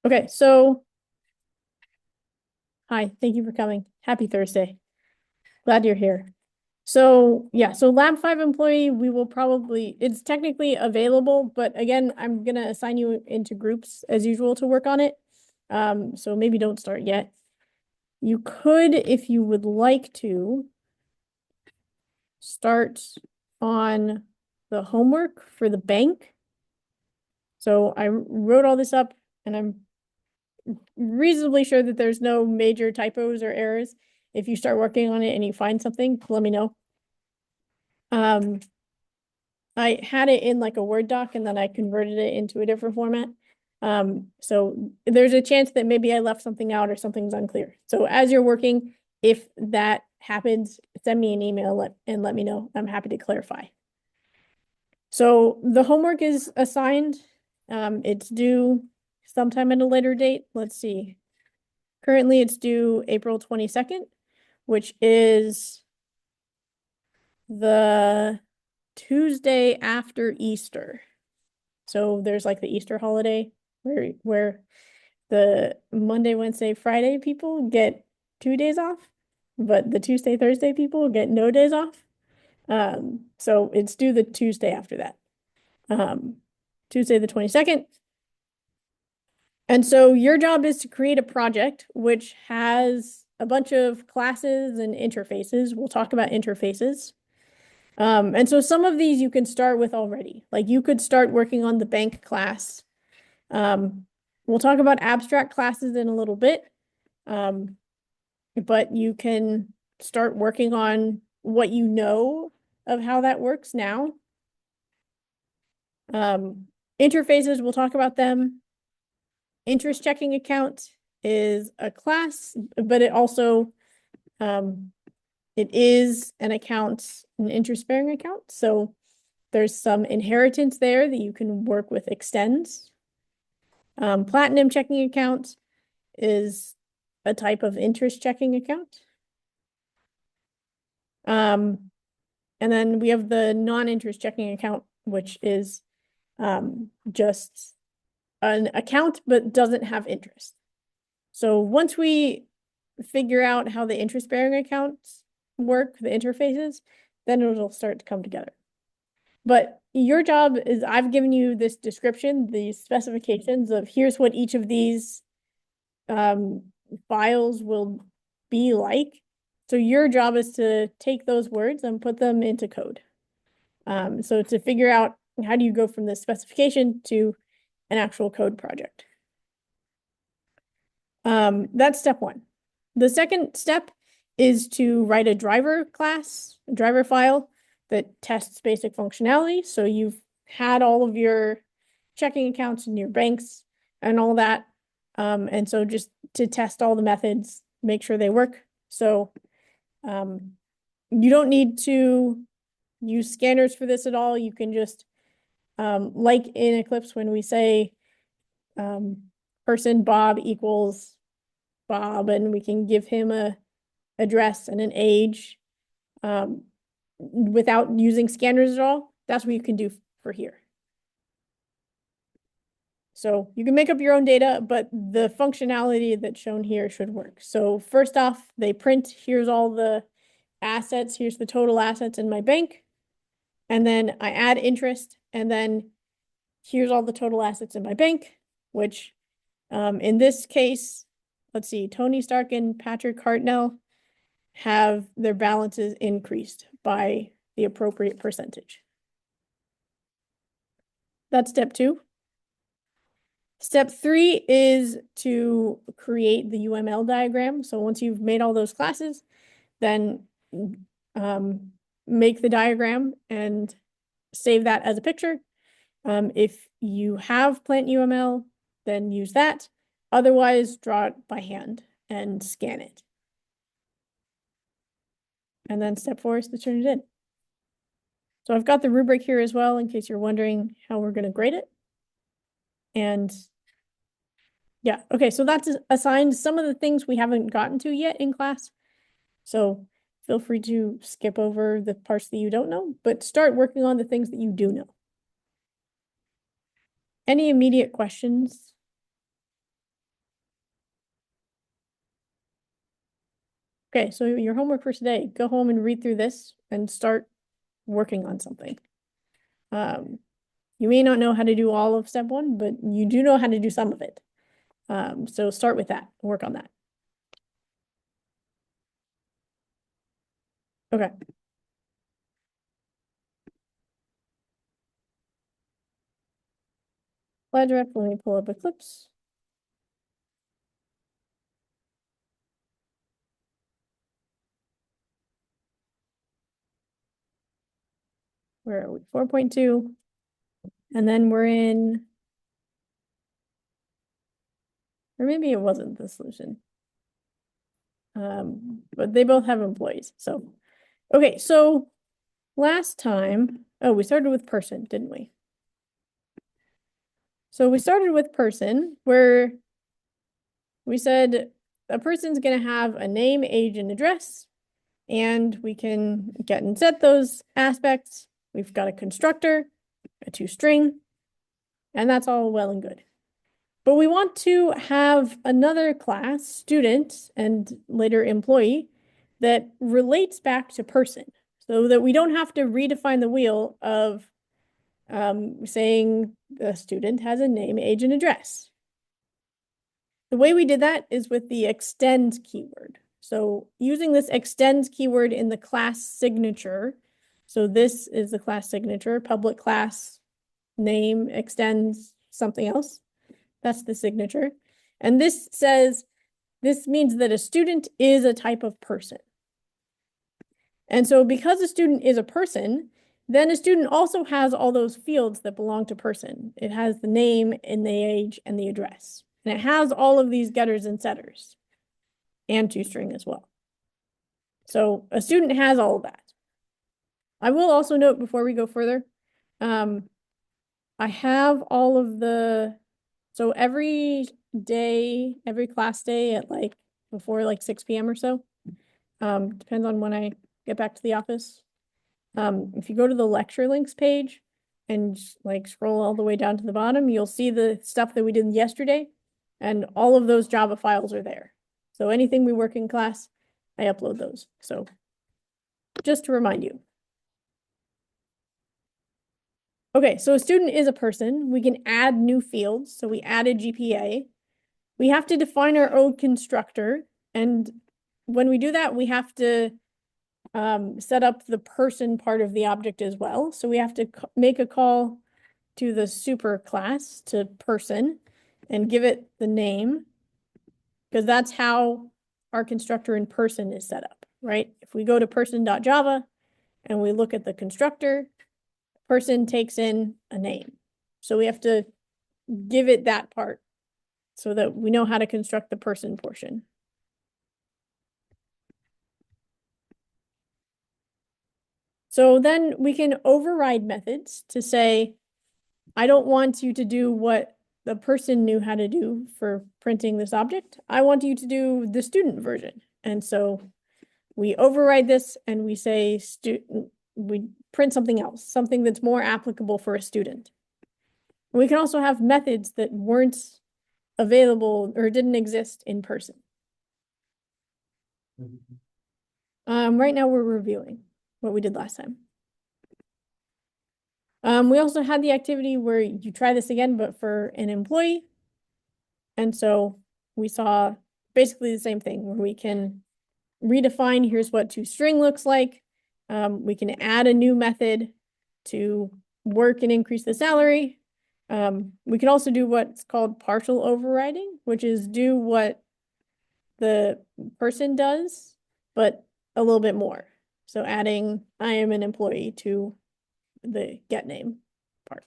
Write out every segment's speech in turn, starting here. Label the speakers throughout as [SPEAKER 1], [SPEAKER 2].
[SPEAKER 1] Okay, so hi, thank you for coming. Happy Thursday. Glad you're here. So yeah, so Lab 5 employee, we will probably, it's technically available, but again, I'm gonna assign you into groups as usual to work on it. So maybe don't start yet. You could, if you would like to, start on the homework for the bank. So I wrote all this up and I'm reasonably sure that there's no major typos or errors. If you start working on it and you find something, let me know. I had it in like a Word doc and then I converted it into a different format. So there's a chance that maybe I left something out or something's unclear. So as you're working, if that happens, send me an email and let me know. I'm happy to clarify. So the homework is assigned. It's due sometime at a later date. Let's see. Currently, it's due April 22nd, which is the Tuesday after Easter. So there's like the Easter holiday where the Monday, Wednesday, Friday people get 2 days off, but the Tuesday, Thursday people get no days off. So it's due the Tuesday after that. Um, Tuesday the 22nd. And so your job is to create a project which has a bunch of classes and interfaces. We'll talk about interfaces. And so some of these you can start with already. Like you could start working on the bank class. We'll talk about abstract classes in a little bit. But you can start working on what you know of how that works now. Interfaces, we'll talk about them. Interest checking account is a class, but it also it is an account, an interest-bearing account. So there's some inheritance there that you can work with extends. Platinum checking account is a type of interest checking account. And then we have the non-interest checking account, which is just an account but doesn't have interest. So once we figure out how the interest-bearing accounts work, the interfaces, then it'll start to come together. But your job is, I've given you this description, these specifications of here's what each of these files will be like. So your job is to take those words and put them into code. So to figure out how do you go from the specification to an actual code project. That's step one. The second step is to write a driver class, a driver file that tests basic functionality. So you've had all of your checking accounts in your banks and all that. And so just to test all the methods, make sure they work. So you don't need to use scanners for this at all. You can just, like in Eclipse, when we say person Bob equals Bob, and we can give him a address and an age without using scanners at all, that's what you can do for here. So you can make up your own data, but the functionality that's shown here should work. So first off, they print, here's all the assets, here's the total assets in my bank. And then I add interest, and then here's all the total assets in my bank, which in this case, let's see, Tony Stark and Patrick Hartnell have their balances increased by the appropriate percentage. That's step two. Step three is to create the UML diagram. So once you've made all those classes, then make the diagram and save that as a picture. If you have plant UML, then use that. Otherwise, draw it by hand and scan it. And then step four is to turn it in. So I've got the rubric here as well, in case you're wondering how we're going to grade it. And yeah, okay, so that's assigned some of the things we haven't gotten to yet in class. So feel free to skip over the parts that you don't know, but start working on the things that you do know. Any immediate questions? Okay, so your homework for today, go home and read through this and start working on something. You may not know how to do all of step one, but you do know how to do some of it. So start with that, work on that. Okay. Slide direct, let me pull up Eclipse. Where are we? 4.2. And then we're in, or maybe it wasn't the solution. But they both have employees. So, okay, so last time, oh, we started with person, didn't we? So we started with person, where we said a person's going to have a name, age, and address, and we can get and set those aspects. We've got a constructor, a toString, and that's all well and good. But we want to have another class, student, and later employee, that relates back to person, so that we don't have to redefine the wheel of saying the student has a name, age, and address. The way we did that is with the extend keyword. So using this extend keyword in the class signature. So this is the class signature, public class name extends something else. That's the signature. And this says, this means that a student is a type of person. And so because a student is a person, then a student also has all those fields that belong to person. It has the name and the age and the address. And it has all of these getters and setters and toString as well. So a student has all of that. I will also note before we go further, I have all of the, so every day, every class day at like before like 6 p.m. or so, depends on when I get back to the office. If you go to the lecture links page and like scroll all the way down to the bottom, you'll see the stuff that we did yesterday, and all of those Java files are there. So anything we work in class, I upload those. So just to remind you. Okay, so a student is a person. We can add new fields. So we added GPA. We have to define our own constructor. And when we do that, we have to set up the person part of the object as well. So we have to make a call to the super class, to person, and give it the name, because that's how our constructor in person is set up, right? If we go to person.java and we look at the constructor, person takes in a name. So we have to give it that part so that we know how to construct the person portion. So then we can override methods to say, I don't want you to do what the person knew how to do for printing this object. I want you to do the student version. And so we override this and we say we print something else, something that's more applicable for a student. We can also have methods that weren't available or didn't exist in person. Right now we're reviewing what we did last time. We also had the activity where you try this again, but for an employee. And so we saw basically the same thing where we can redefine, here's what toString looks like. We can add a new method to work and increase the salary. We can also do what's called partial overriding, which is do what the person does, but a little bit more. So adding I am an employee to the get name part.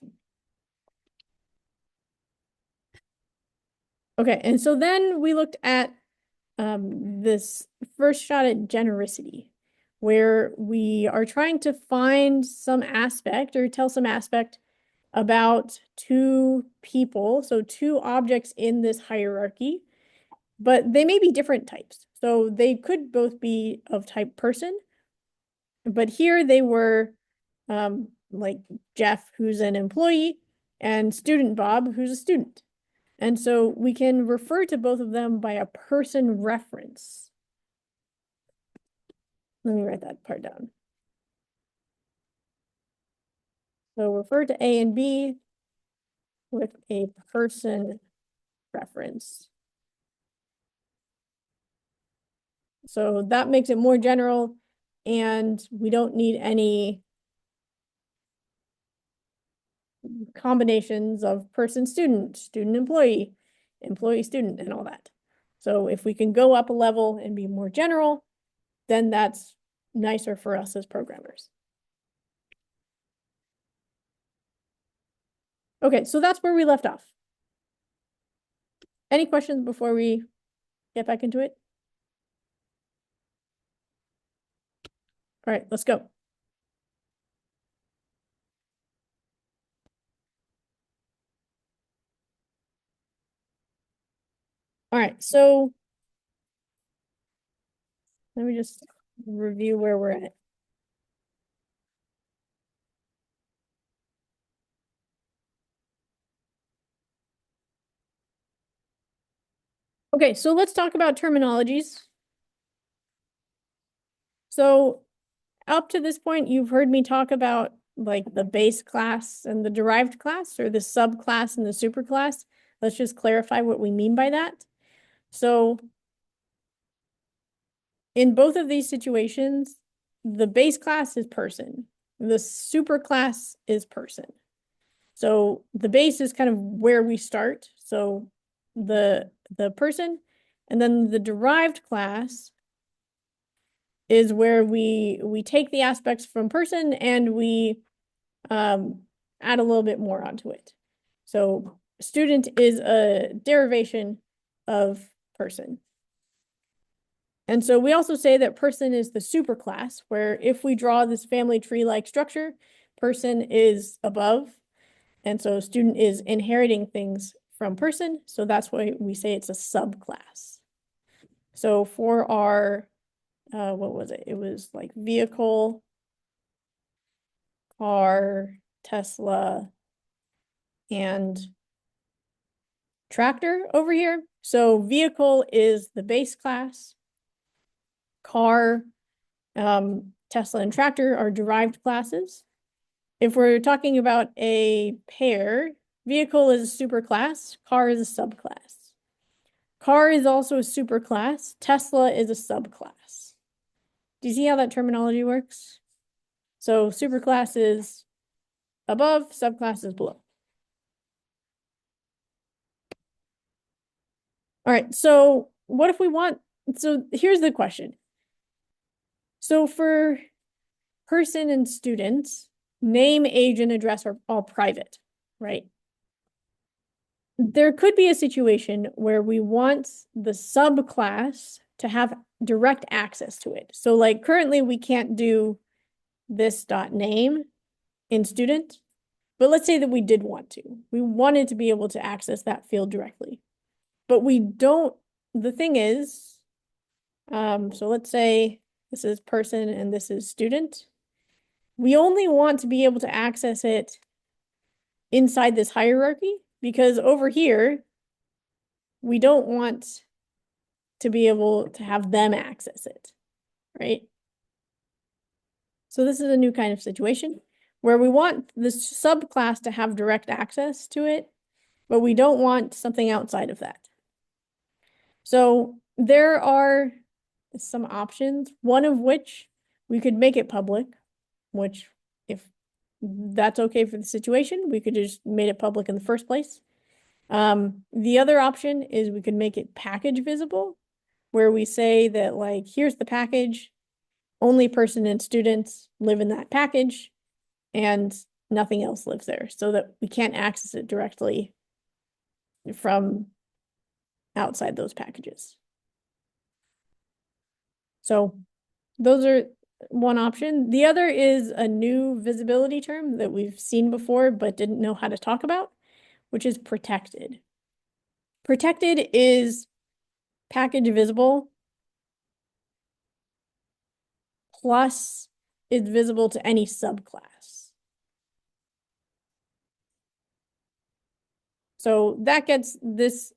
[SPEAKER 1] Okay, and so then we looked at this first shot at genericity, where we are trying to find some aspect or tell some aspect about two people, so two objects in this hierarchy, but they may be different types. So they could both be of type person, but here they were like Jeff, who's an employee, and student Bob, who's a student. And so we can refer to both of them by a person reference. Let me write that part down. So refer to A and B with a person reference. So that makes it more general, and we don't need any combinations of person student, student employee, employee student, and all that. So if we can go up a level and be more general, then that's nicer for us as programmers. Okay, so that's where we left off. Any questions before we get back into it? All right, let's go. All right, so let me just review where we're at. Okay, so let's talk about terminologies. So up to this point, you've heard me talk about like the base class and the derived class, or the subclass and the superclass. Let's just clarify what we mean by that. So in both of these situations, the base class is person, the superclass is person. So the base is kind of where we start. So the person, and then the derived class is where we take the aspects from person and we add a little bit more onto it. So student is a derivation of person. And so we also say that person is the superclass, where if we draw this family tree-like structure, person is above. And so student is inheriting things from person. So that's why we say it's a subclass. So for our, what was it? It was like vehicle, car, Tesla, and tractor over here. So vehicle is the base class. Car, Tesla, and tractor are derived classes. If we're talking about a pair, vehicle is a superclass, car is a subclass. Car is also a superclass, Tesla is a subclass. Do you see how that terminology works? So superclass is above, subclass is below. All right, so what if we want, so here's the question. So for person and students, name, age, and address are all private, right? There could be a situation where we want the subclass to have direct access to it. So like currently we can't do this dot name in student, but let's say that we did want to. We wanted to be able to access that field directly, but we don't. The thing is, so let's say this is person and this is student. We only want to be able to access it inside this hierarchy, because over here, we don't want to be able to have them access it, right? So this is a new kind of situation where we want the subclass to have direct access to it, but we don't want something outside of that. So there are some options, one of which we could make it public, which if that's okay for the situation, we could just made it public in the first place. The other option is we could make it package visible, where we say that like, here's the package, only person and students live in that package, and nothing else lives there, so that we can't access it directly from outside those packages. So those are one option. The other is a new visibility term that we've seen before but didn't know how to talk about, which is protected. Protected is package visible plus is visible to any subclass. So that gets this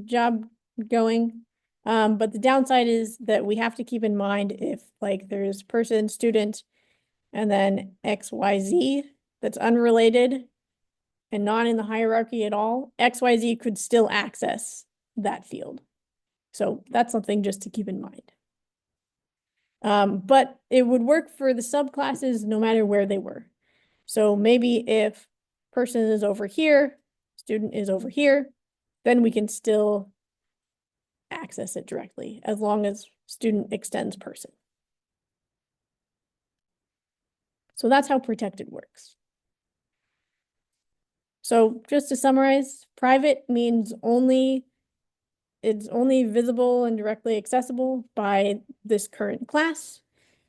[SPEAKER 1] job going. But the downside is that we have to keep in mind if like there's person, student, and then XYZ that's unrelated and not in the hierarchy at all, XYZ could still access that field. So that's something just to keep in mind. But it would work for the subclasses no matter where they were. So maybe if person is over here, student is over here, then we can still access it directly as long as student extends person. So that's how protected works. So just to summarize, private means it's only visible and directly accessible by this current class.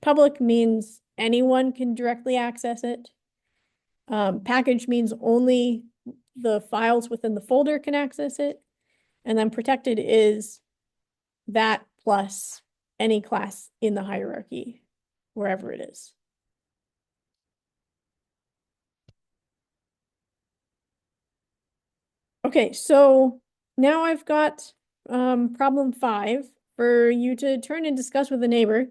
[SPEAKER 1] Public means anyone can directly access it. Package means only the files within the folder can access it. And then protected is that plus any class in the hierarchy, wherever it is. Okay, so now I've got problem 5 for you to turn and discuss with a neighbor.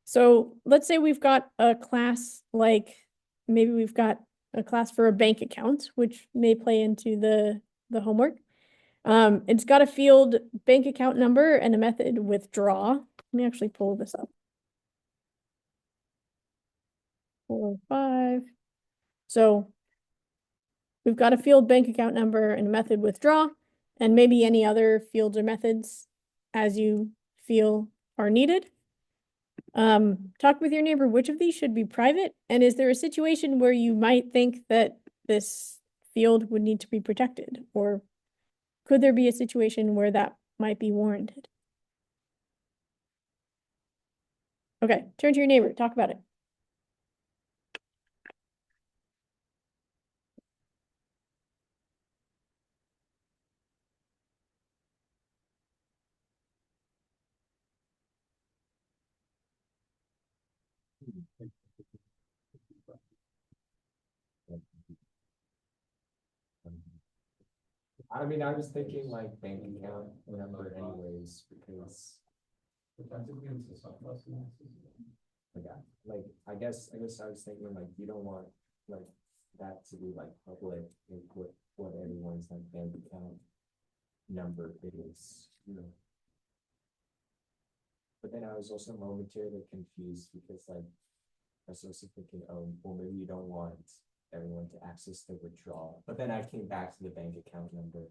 [SPEAKER 1] So let's say we've got a class like maybe we've got a class for a bank account, which may play into the homework. It's got a field bank account number and a method withdraw. Let me actually pull this up. 4, 5. So we've got a field bank account number and a method withdraw, and maybe any other fields or methods as you feel are needed. Talk with your neighbor, which of these should be private? And is there a situation where you might think that this field would need to be protected? Or could there be a situation where that might be warranted? Okay, turn to your neighbor, talk about it.
[SPEAKER 2] I mean, I was thinking like bank account number anyways, because like, I was thinking like, you don't want like that to be like public, like what everyone's like bank account number is, you know. But then I was also momentarily confused because like, I was also thinking, oh, well, maybe you don't want everyone to access the withdrawal. But then I came back to the bank account number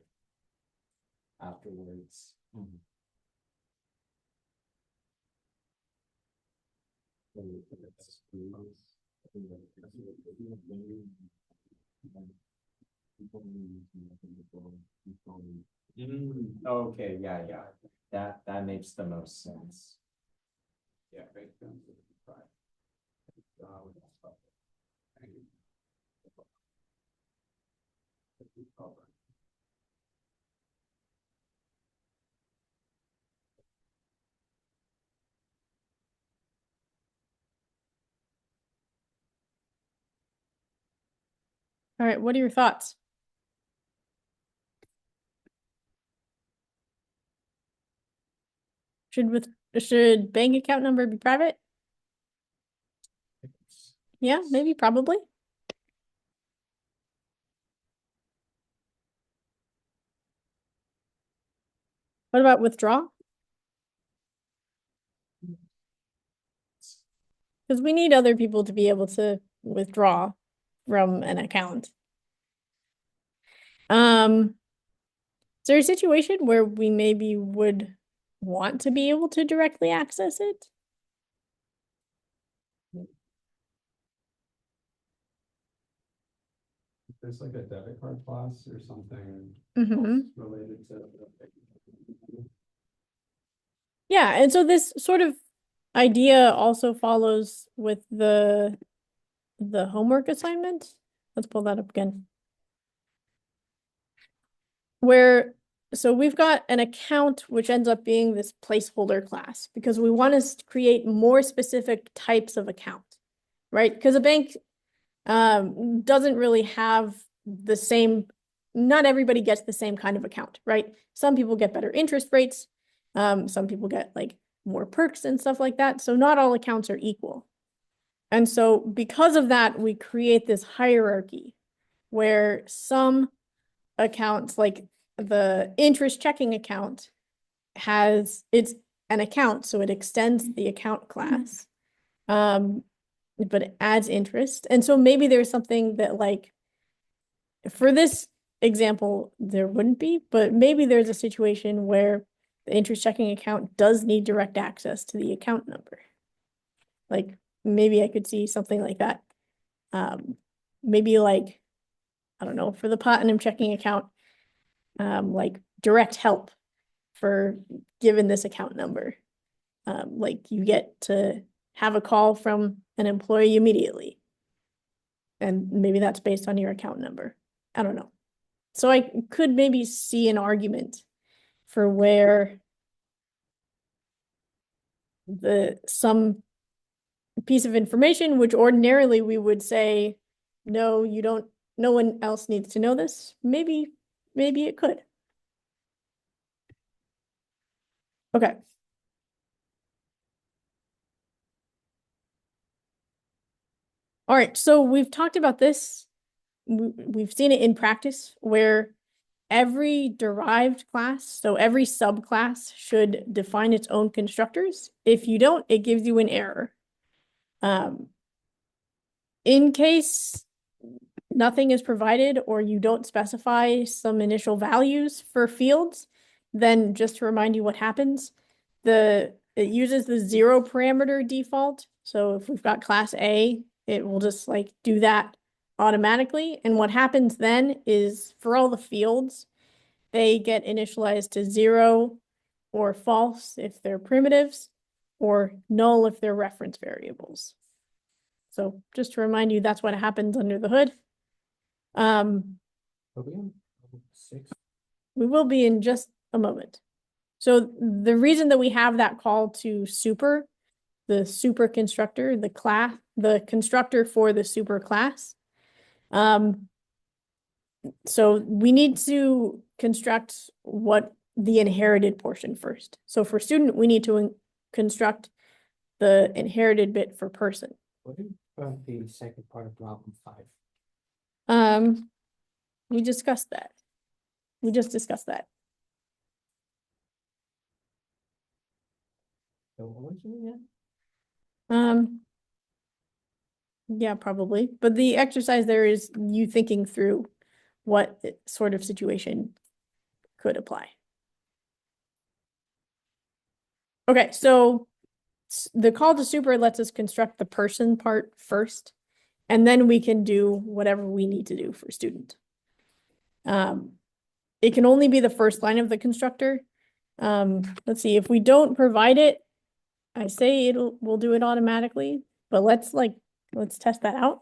[SPEAKER 2] afterwards. Okay, yeah, yeah. That makes the most sense. Yeah.
[SPEAKER 1] All right, what are your thoughts? Should bank account number be private? Yeah, maybe, probably. What about withdraw? Because we need other people to be able to withdraw from an account. Is there a situation where we maybe would want to be able to directly access it?
[SPEAKER 3] There's like a debit card class or something
[SPEAKER 1] Mm-hmm.
[SPEAKER 3] related to.
[SPEAKER 1] Yeah, and so this sort of idea also follows with the homework assignment. Let's pull that up again. So we've got an account which ends up being this placeholder class because we want to create more specific types of account, right? Because a bank doesn't really have the same, not everybody gets the same kind of account, right? Some people get better interest rates. Some people get like more perks and stuff like that. So not all accounts are equal. And so because of that, we create this hierarchy where some accounts, like the interest checking account, it's an account, so it extends the account class. But it adds interest. And so maybe there's something that, like, for this example, there wouldn't be, but maybe there's a situation where the interest checking account does need direct access to the account number. Like, maybe I could see something like that. Maybe like, I don't know, for the platinum checking account, like direct help for given this account number. Like you get to have a call from an employee immediately. And maybe that's based on your account number. I don't know. So I could maybe see an argument for where some piece of information, which ordinarily we would say, no, you don't, no one else needs to know this. Maybe it could. Okay. All right. So we've talked about this. We've seen it in practice where every derived class, so every subclass should define its own constructors. If you don't, it gives you an error. In case nothing is provided or you don't specify some initial values for fields, then just to remind you what happens, it uses the 0 parameter default. So if we've got class A, it will just like do that automatically. And what happens then is for all the fields, they get initialized to 0 or false if they're primitives, or null if they're reference variables. So just to remind you, that's what happens under the hood.
[SPEAKER 2] Are we on 6?
[SPEAKER 1] We will be in just a moment. So the reason that we have that call to super, the super constructor, the constructor for the super class. So we need to construct what the inherited portion first. So for student, we need to construct the inherited bit for person.
[SPEAKER 2] What about the second part of problem 5?
[SPEAKER 1] We discussed that. We just discussed that.
[SPEAKER 2] So what was it again?
[SPEAKER 1] Yeah, probably. But the exercise there is you thinking through what sort of situation could apply. Okay, so the call to super lets us construct the person part first, and then we can do whatever we need to do for student. It can only be the first line of the constructor. Let's see, if we don't provide it, I say we'll do it automatically, but let's test that out.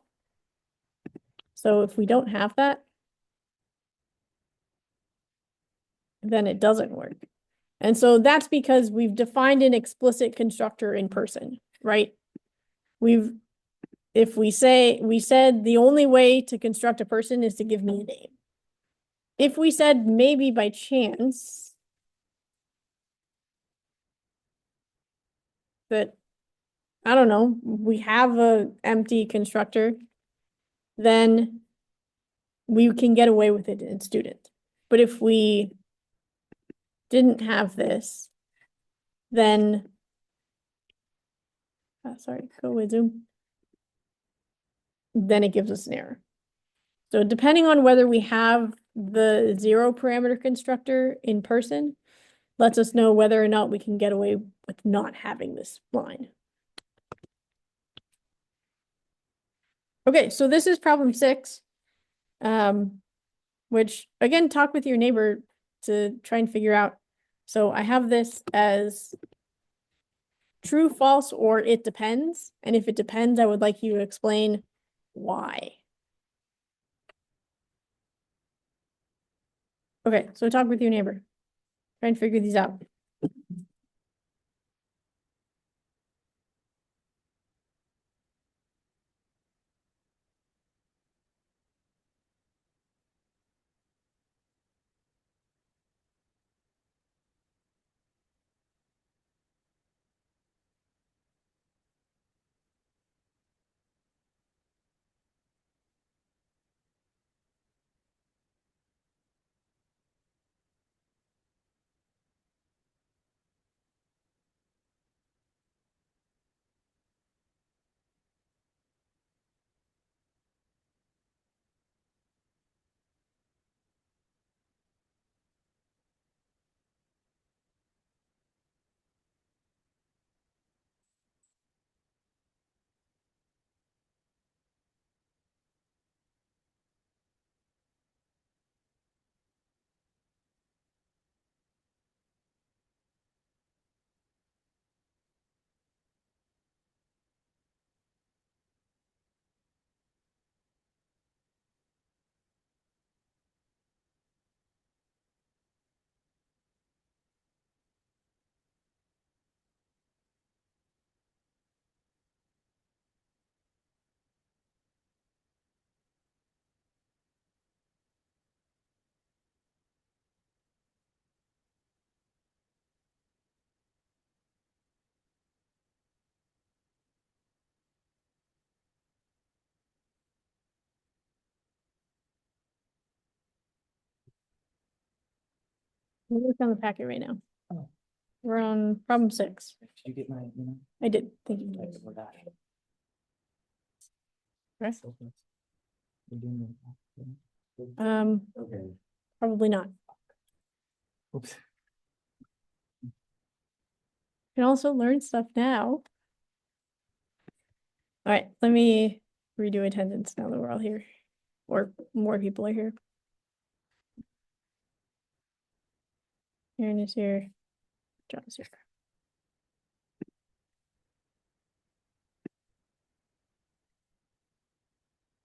[SPEAKER 1] So if we don't have that, then it doesn't work. And so that's because we've defined an explicit constructor in person, right? If we said the only way to construct a person is to give me a name. If we said maybe by chance that, I don't know, we have a empty constructor, then we can get away with it in student. But if we didn't have this, then, sorry, go with Zoom. Then it gives us an error. So depending on whether we have the 0 parameter constructor in person, lets us know whether or not we can get away with not having this line. Okay, so this is problem 6, which again, talk with your neighbor to try and figure out. So I have this as true, false, or it depends. And if it depends, I would like you to explain why. Okay, so talk with your neighbor. Try and figure these out. We'll look on the packet right now.
[SPEAKER 2] Oh.
[SPEAKER 1] We're on problem 6.
[SPEAKER 2] Did you get my, you know?
[SPEAKER 1] I did, thank you.
[SPEAKER 2] Like, for that?
[SPEAKER 1] Okay.
[SPEAKER 2] You doing it? Okay.
[SPEAKER 1] Probably not.
[SPEAKER 2] Oops.
[SPEAKER 1] You can also learn stuff now. All right, let me redo attendance now that we're all here, or more people are here. Aaron is here. John is here.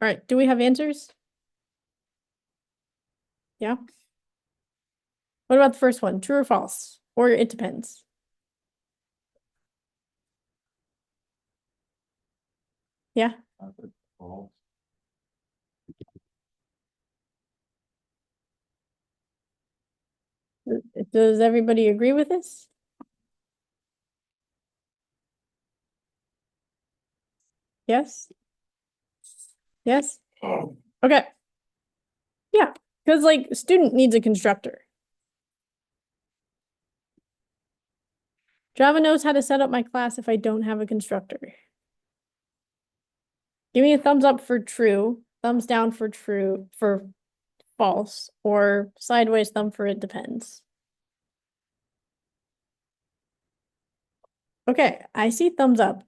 [SPEAKER 1] All right, do we have answers? Yeah. What about the first one? True or false? Or it depends. Yeah.
[SPEAKER 3] False.
[SPEAKER 1] Does everybody agree with this? Yes? Yes? Okay. Yeah, because like student needs a constructor. Java knows how to set up my class if I don't have a constructor. Give me a thumbs up for true, thumbs down for true, for false, or sideways thumb for it depends. Okay, I see thumbs up.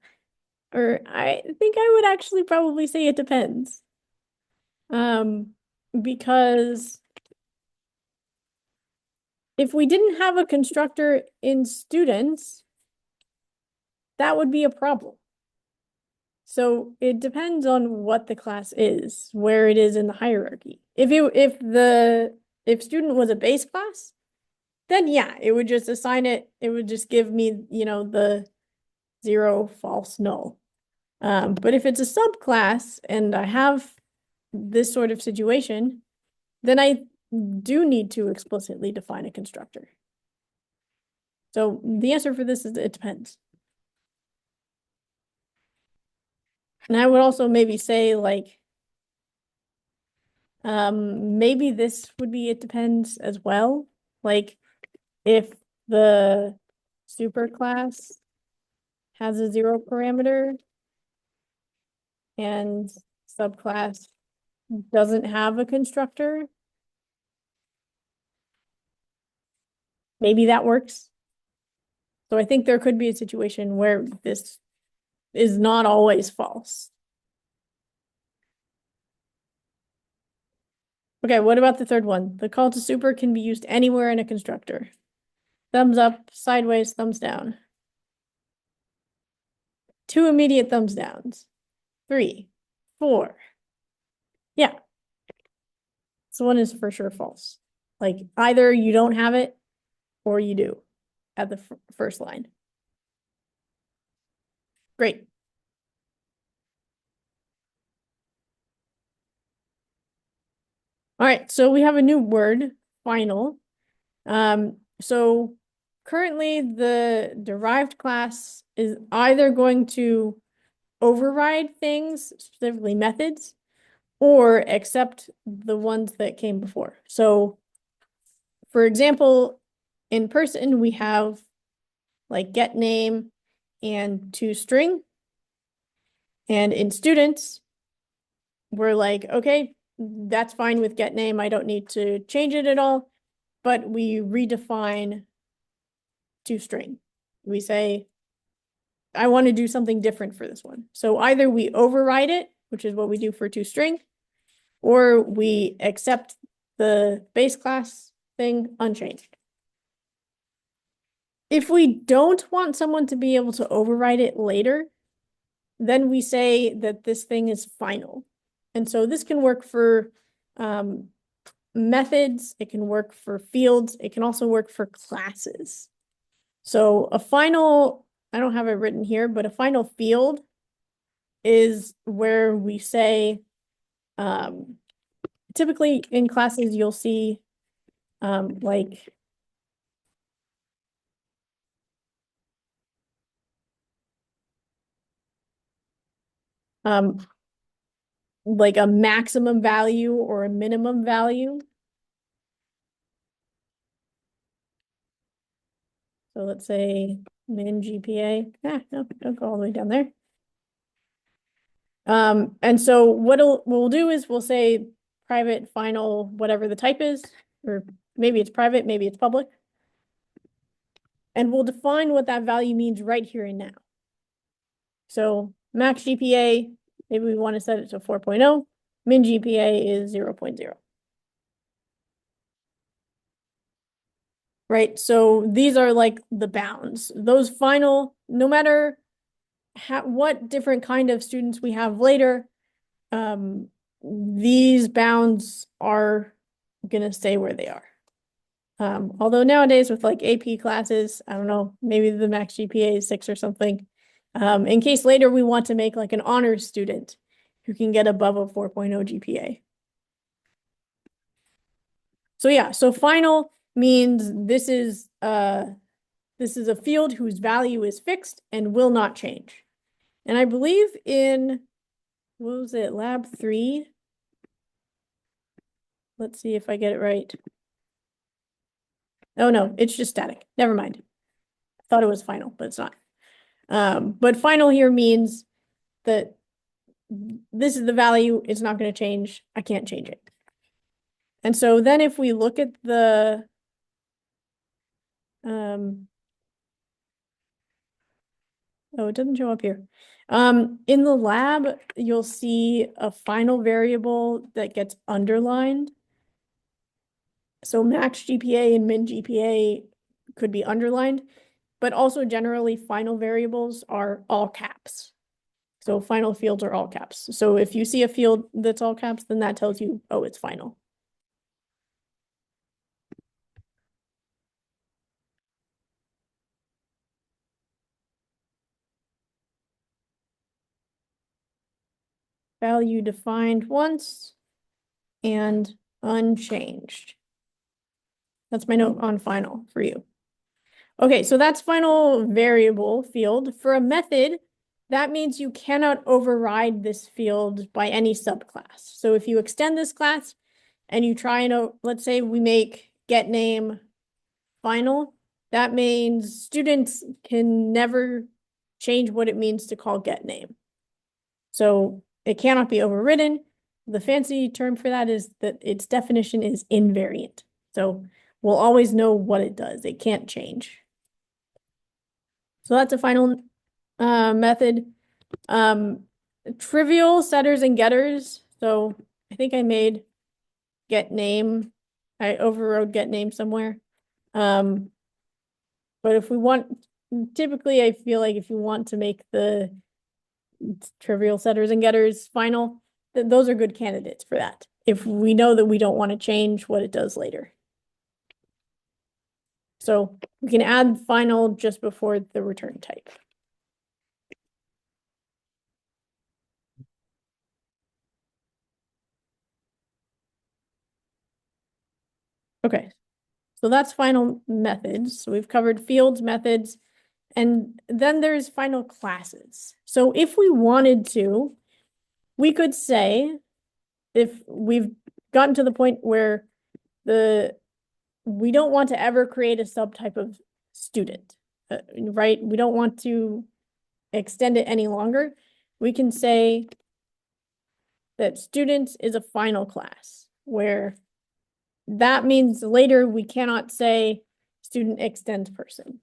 [SPEAKER 1] Or I think I would actually probably say it depends. Because if we didn't have a constructor in students, that would be a problem. So it depends on what the class is, where it is in the hierarchy. If student was a base class, then yeah, it would just assign it, it would just give me, you know, the 0, false, null. But if it's a subclass and I have this sort of situation, then I do need to explicitly define a constructor. So the answer for this is it depends. And I would also maybe say like, maybe this would be it depends as well. Like if the superclass has a 0 parameter and subclass doesn't have a constructor, maybe that works. So I think there could be a situation where this is not always false. Okay, what about the third one? The call to super can be used anywhere in a constructor. Thumbs up, sideways, thumbs down. 2 immediate thumbs downs. 3, 4. Yeah. So one is for sure false. Like either you don't have it or you do at the first line. Great. All right, so we have a new word, final. So currently the derived class is either going to override things, specifically methods, or accept the ones that came before. So for example, in person, we have like get name and toString. And in students, we're like, okay, that's fine with get name. I don't need to change it at all. But we redefine toString. We say, I want to do something different for this one. So either we override it, which is what we do for toString, or we accept the base class thing unchanged. If we don't want someone to be able to override it later, then we say that this thing is final. And so this can work for methods, it can work for fields, it can also work for classes. So a final, I don't have it written here, but a final field is where we say, typically in classes, you'll see like like a maximum value or a minimum value. So let's say min GPA. No, don't go all the way down there. And so what we'll do is we'll say private, final, whatever the type is, or maybe it's private, maybe it's public. And we'll define what that value means right here and now. So max GPA, maybe we want to set it to 4.0. Min GPA is 0.0. Right? So these are like the bounds. Those final, no matter what different kind of students we have later, these bounds are gonna stay where they are. Although nowadays with like AP classes, I don't know, maybe the max GPA is 6 or something. In case later we want to make like an honors student who can get above a 4.0 GPA. So yeah, so final means this is a field whose value is fixed and will not change. And I believe in, what was it, lab 3? Let's see if I get it right. Oh no, it's just static. Never mind. I thought it was final, but it's not. But final here means that this is the value, it's not going to change. I can't change it. And so then if we look at the oh, it doesn't show up here. In the lab, you'll see a final variable that gets underlined. So max GPA and min GPA could be underlined, but also generally final variables are all caps. So final fields are all caps. So if you see a field that's all caps, then that tells you, oh, it's final. Value defined once and unchanged. That's my note on final for you. Okay, so that's final variable field. For a method, that means you cannot override this field by any subclass. So if you extend this class and you try and, let's say we make get name final, that means students can never change what it means to call get name. So it cannot be overridden. The fancy term for that is that its definition is invariant. So we'll always know what it does. It can't change. So that's a final method. Trivial setters and getters. So I think I made get name. I overrode get name somewhere. But if we want, typically I feel like if you want to make the trivial setters and getters final, those are good candidates for that. If we know that we don't want to change what it does later. So we can add final just before the return type. Okay, so that's final methods. So we've covered fields, methods, and then there's final classes. So if we wanted to, we could say, if we've gotten to the point where we don't want to ever create a subtype of student, right? We don't want to extend it any longer. We can say that student is a final class, where that means later we cannot say student extends person.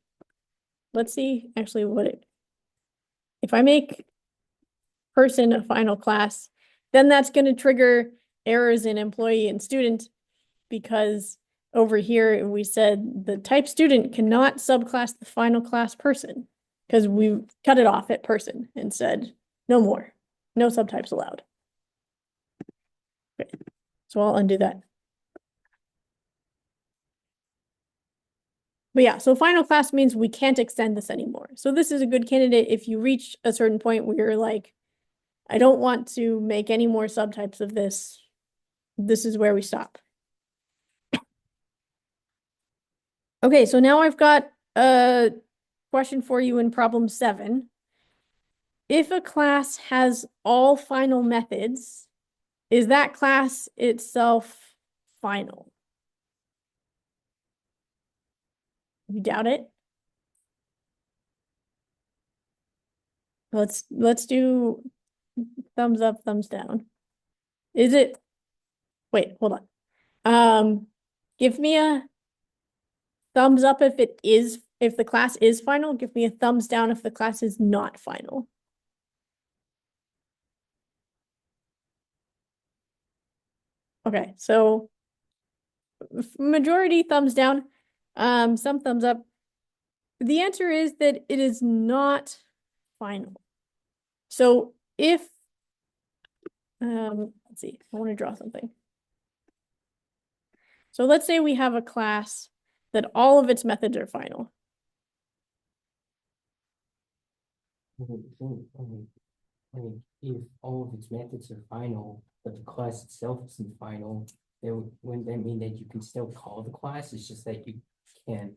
[SPEAKER 1] Let's see actually if I make person a final class, then that's going to trigger errors in employee and student, because over here we said the type student cannot subclass the final class person, because we cut it off at person and said no more, no subtypes allowed. Okay, so I'll undo that. But yeah, so final class means we can't extend this anymore. So this is a good candidate if you reach a certain point where you're like, I don't want to make any more subtypes of this. This is where we stop. Okay, so now I've got a question for you in problem 7. If a class has all final methods, is that class itself final? You doubt it? Let's do thumbs up, thumbs down. Is it, wait, hold on. Give me a thumbs up if the class is final. Give me a thumbs down if the class is not final. Okay, so majority thumbs down, some thumbs up. The answer is that it is not final. So if, let's see, I want to draw something. So let's say we have a class that all of its methods are final.
[SPEAKER 4] If all of its methods are final, but the class itself isn't final, then wouldn't that mean that you can still call the class? It's just that you can't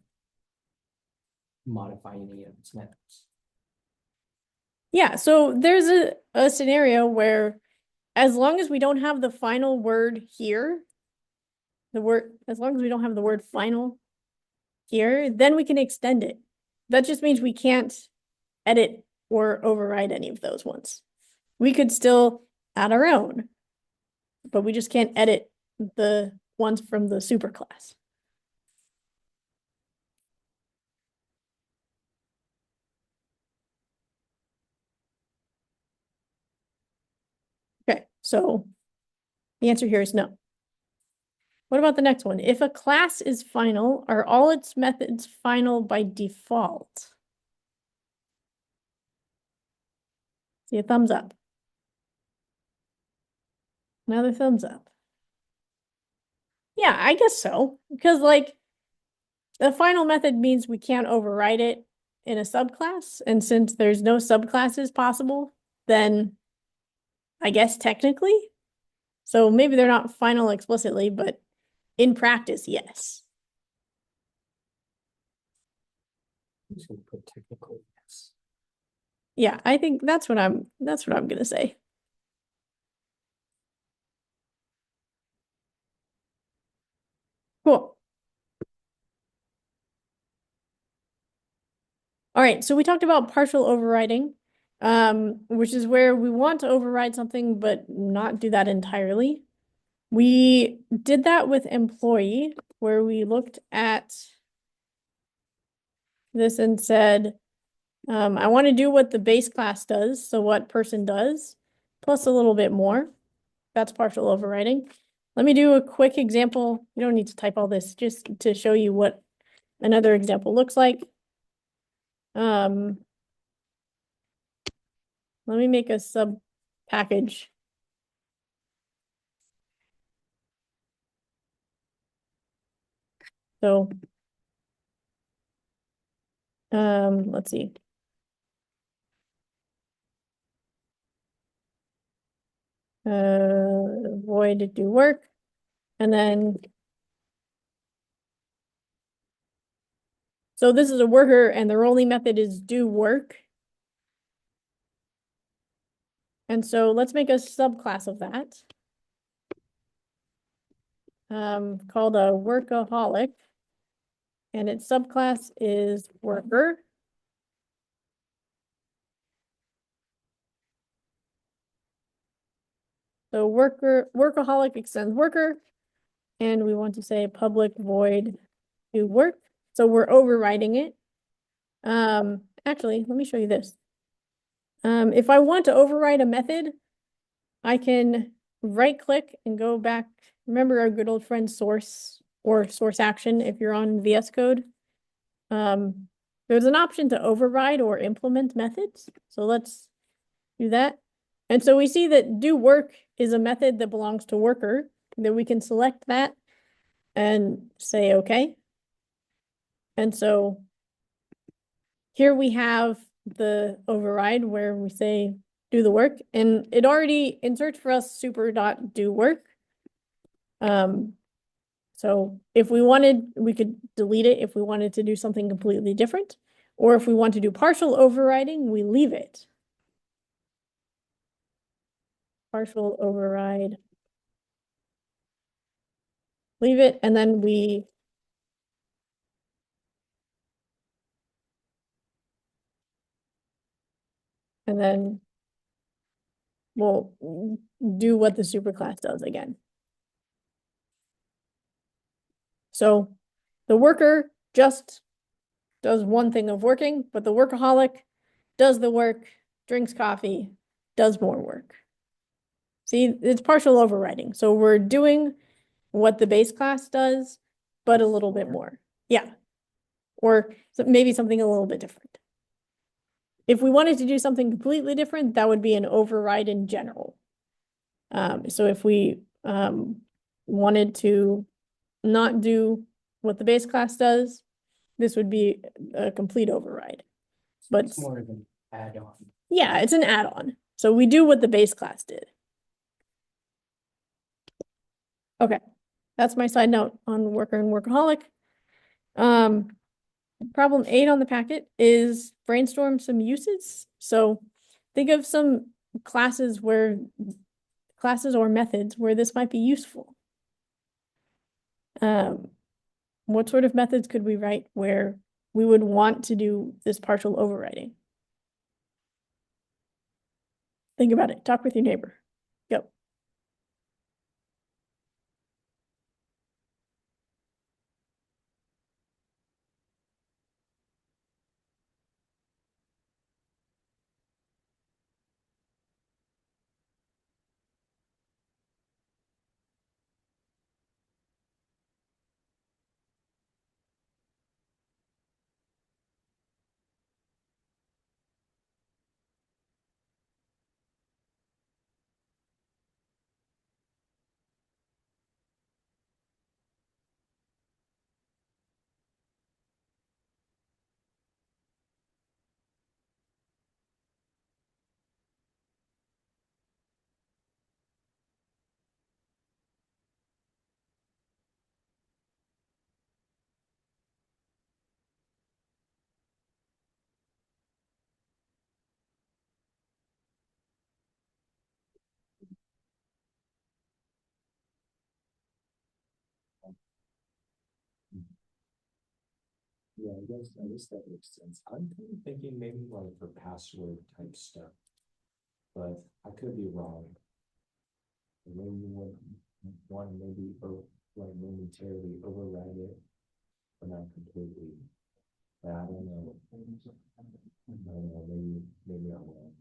[SPEAKER 4] modify any of its methods.
[SPEAKER 1] Yeah, so there's a scenario where as long as we don't have the final word here, as long as we don't have the word final here, then we can extend it. That just means we can't edit or override any of those ones. We could still add our own, but we just can't edit the ones from the superclass. Okay, so the answer here is no. What about the next one? If a class is final, are all its methods final by default? See a thumbs up. Another thumbs up. Yeah, I guess so. Because like the final method means we can't override it in a subclass. And since there's no subclasses possible, then I guess technically. So maybe they're not final explicitly, but in practice, yes.
[SPEAKER 4] I'm just gonna put technical yes.
[SPEAKER 1] Yeah, I think that's what I'm gonna say. Cool. All right, so we talked about partial overriding, which is where we want to override something but not do that entirely. We did that with employee, where we looked at this and said, I want to do what the base class does, so what person does, plus a little bit more. That's partial overriding. Let me do a quick example. You don't need to type all this, just to show you what another example looks like. Let me make a sub package. So, let's see. Void do work, and then so this is a worker, and their only method is do work. And so let's make a subclass of that. Called a workaholic. And its subclass is worker. So workaholic extends worker. And we want to say public void do work. So we're overriding it. Actually, let me show you this. If I want to override a method, I can right click and go back. Remember our good old friend source or source action if you're on VS Code. There's an option to override or implement methods. So let's do that. And so we see that do work is a method that belongs to worker, that we can select that and say okay. And so here we have the override where we say do the work, and it already inserts for us super dot do work. So if we wanted, we could delete it if we wanted to do something completely different, or if we want to do partial overriding, we leave it. Partial override. Leave it, and then we And then we'll do what the superclass does again. So the worker just does one thing of working, but the workaholic does the work, drinks coffee, does more work. See, it's partial overriding. So we're doing what the base class does, but a little bit more. Yeah. Or maybe something a little bit different. If we wanted to do something completely different, that would be an override in general. So if we wanted to not do what the base class does, this would be a complete override. But
[SPEAKER 4] It's more of an add-on.
[SPEAKER 1] yeah, it's an add-on. So we do what the base class did. Okay, that's my side note on worker and workaholic. Problem 8 on the packet is brainstorm some uses. So think of some classes or methods where this might be useful. What sort of methods could we write where we would want to do this partial overriding? Think about it. Talk with your neighbor. Go.
[SPEAKER 2] Yeah, I guess that makes sense. I'm kind of thinking maybe like for password type stuff, but I could be wrong. Maybe you would want maybe like momentarily override it, but not completely. But I don't know. I don't know, maybe I'm wrong.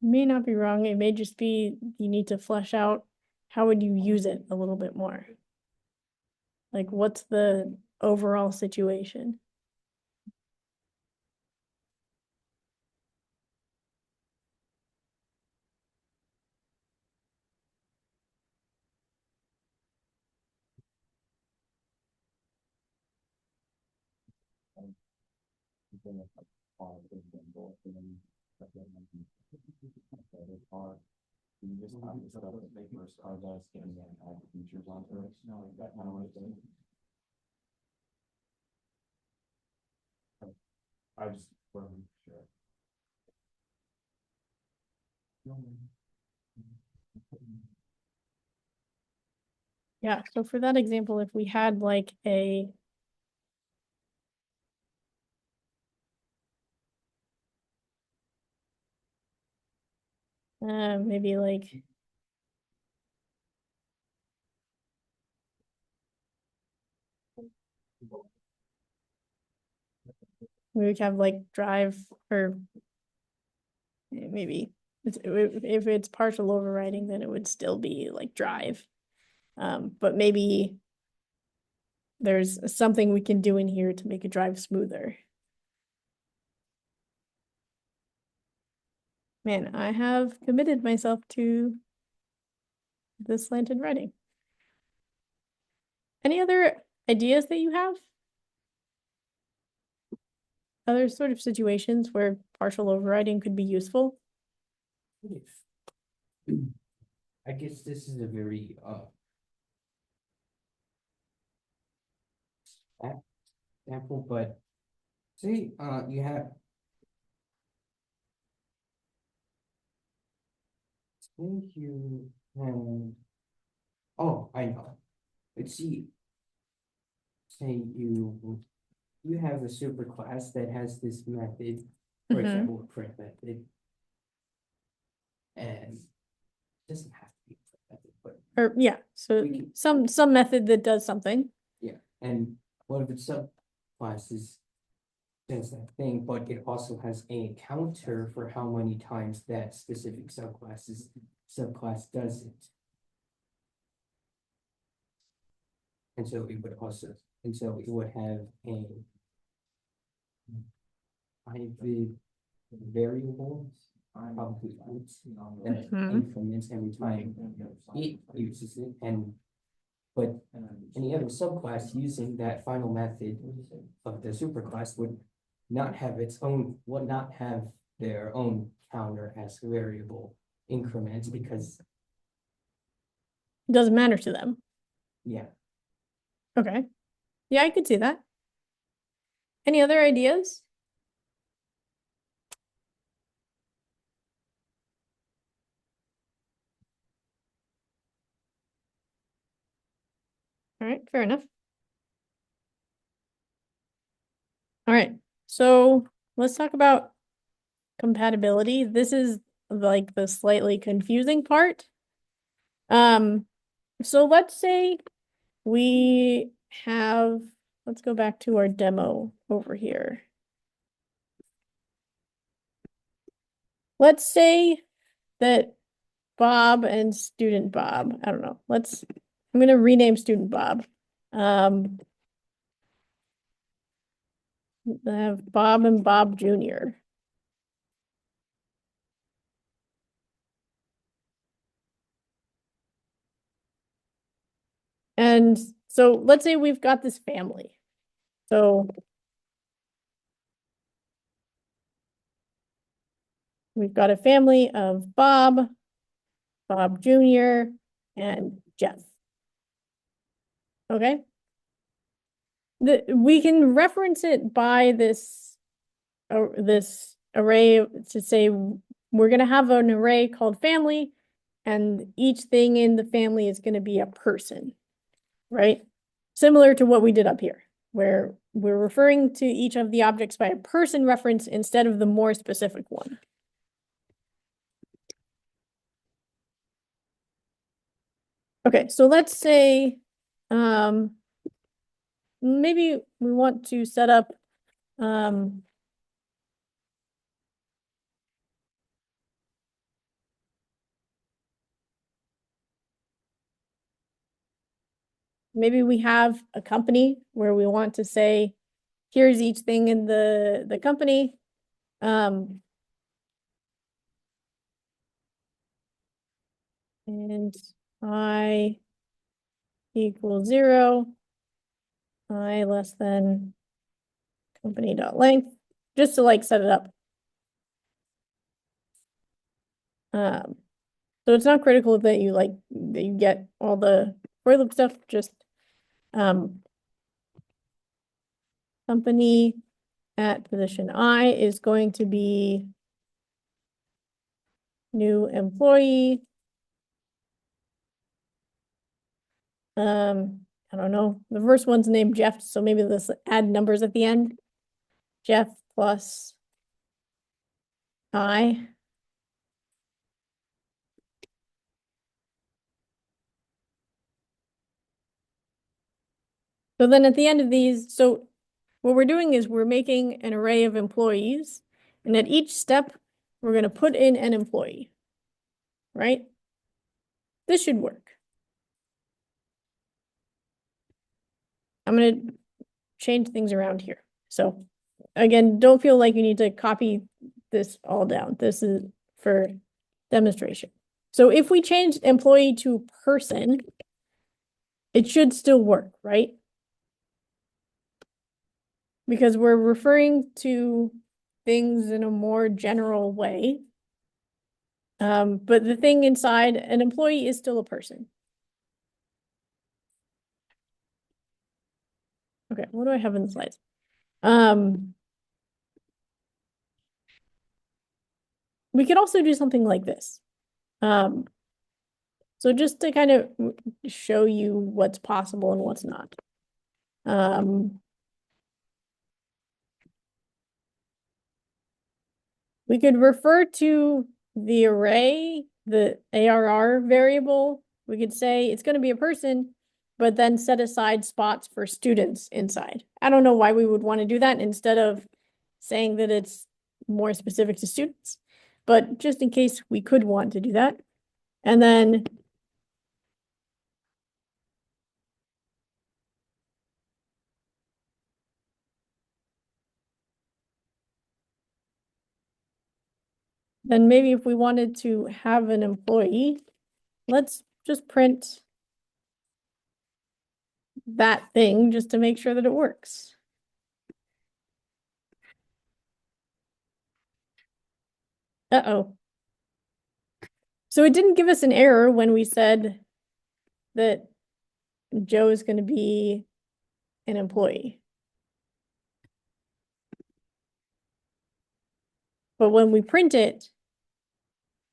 [SPEAKER 1] May not be wrong. It may just be you need to flesh out how would you use it a little bit more. Like what's the overall situation?
[SPEAKER 2] Something like car, for example, and then the car. You just have to set up a paper car desk and then add features onto it. No, that kind of thing. I just wasn't sure.
[SPEAKER 1] Yeah, so for that example, if we had like a maybe like we would have like drive or maybe if it's partial overriding, then it would still be like drive. But maybe there's something we can do in here to make a drive smoother. Man, I have committed myself to this slanted writing. Any other ideas that you have? Other sort of situations where partial overriding could be useful?
[SPEAKER 4] I guess this is a very example, but say you have say you have oh I know. Let's see. Say you have a super class that has this method for
[SPEAKER 1] Mhm.
[SPEAKER 4] example, a print method. And it doesn't have to be a print method, but
[SPEAKER 1] Or yeah, so
[SPEAKER 4] We can-
[SPEAKER 1] some method that does something.
[SPEAKER 4] yeah, and one of its subclasses does that thing, but it also has a counter for how many times that specific subclass does it. And so it would also, and so it would have a private variable, probably that
[SPEAKER 1] Mhm.
[SPEAKER 4] increments every time it uses it, and but any other subclass using that final method of the superclass would not have would not have their own counter as variable increments because,
[SPEAKER 1] Doesn't matter to them.
[SPEAKER 4] yeah.
[SPEAKER 1] Okay. Yeah, I could see that. Any other ideas? All right, fair enough. All right, so let's talk about compatibility. This is like the slightly confusing part. So let's say we have, let's go back to our demo over here. Let's say that Bob and student Bob, I don't know, I'm gonna rename student Bob. I have Bob and Bob Jr. And so let's say we've got this family. So we've got a family of Bob, Bob Jr., and Jeff. Okay. We can reference it by this array to say we're going to have an array called family, and each thing in the family is going to be a person, right? Similar to what we did up here, where we're referring to each of the objects by a person reference instead of the more specific one. Okay, so let's say maybe we want to set up maybe we have a company where we want to say, here's each thing in the company. And I equals 0, I less than company dot length, just to like set it up. So it's not critical that you get all the for loop stuff, just company at position I is going to be new employee. I don't know. The first one's named Jeff, so maybe let's add numbers at the end. Jeff plus I. So then at the end of these, so what we're doing is we're making an array of employees, and at each step, we're going to put in an employee, right? This should work. I'm going to change things around here. So again, don't feel like you need to copy this all down. This is for demonstration. So if we change employee to person, it should still work, right? Because we're referring to things in a more general way. But the thing inside an employee is still a person. Okay, what do I have in the slides? We could also do something like this. So just to kind of show you what's possible and what's not. We could refer to the array, the ARR variable. We could say it's going to be a person, but then set aside spots for students inside. I don't know why we would want to do that instead of saying that it's more specific to students, but just in case we could want to do that. And then maybe if we wanted to have an employee, let's just print that thing just to make sure that it works. Uh-oh. So it didn't give us an error when we said that Joe is going to be an employee. But when we print it,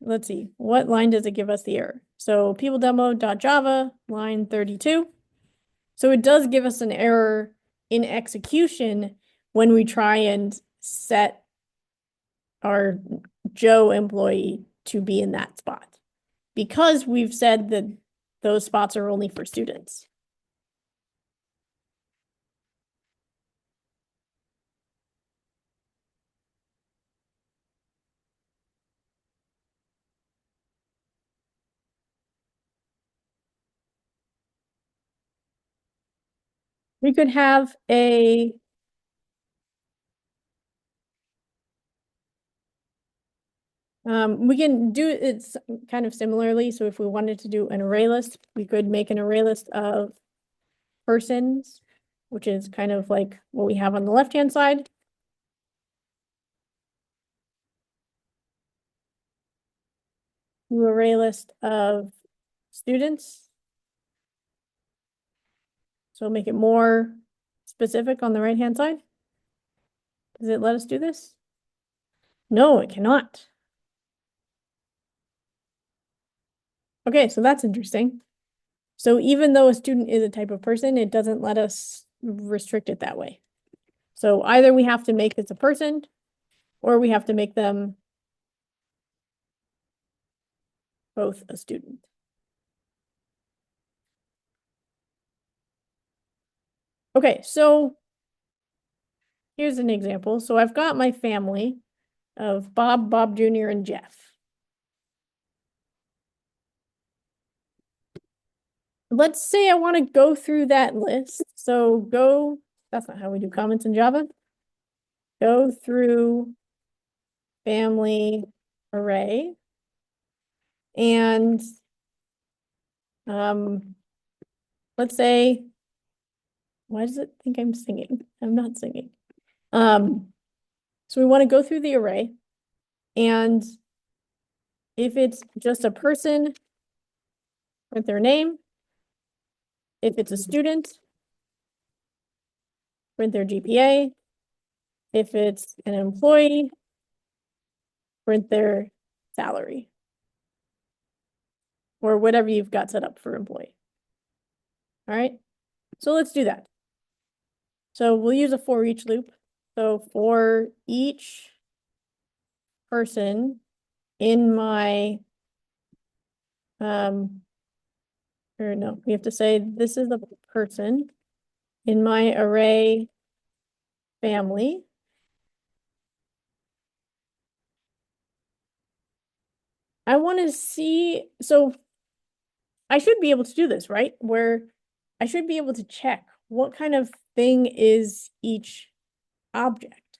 [SPEAKER 1] let's see, what line does it give us the error? So peopledemo.java, line 32. So it does give us an error in execution when we try and set our Joe employee to be in that spot, because we've said that those spots are only for students. We could have a we can do it kind of similarly. So if we wanted to do an array list, we could make an array list of persons, which is kind of like what we have on the left-hand side. Do array list of students. So make it more specific on the right-hand side. Does it let us do this? No, it cannot. Okay, so that's interesting. So even though a student is a type of person, it doesn't let us restrict it that way. So either we have to make this a person, or we have to make them both a student. Okay, so here's an example. So I've got my family of Bob, Bob Jr., and Jeff. Let's say I want to go through that list. So go, that's not how we do comments in Java. Go through family array. And let's say, why does it think I'm singing? I'm not singing. So we want to go through the array, and if it's just a person, print their name. If it's a student, print their GPA. If it's an employee, print their salary. Or whatever you've got set up for employee. All right, so let's do that. So we'll use a for each loop. So for each person in my, or no, we have to say this is a person in my array family. I want to see, so I should be able to do this, right? Where I should be able to check what kind of thing is each object.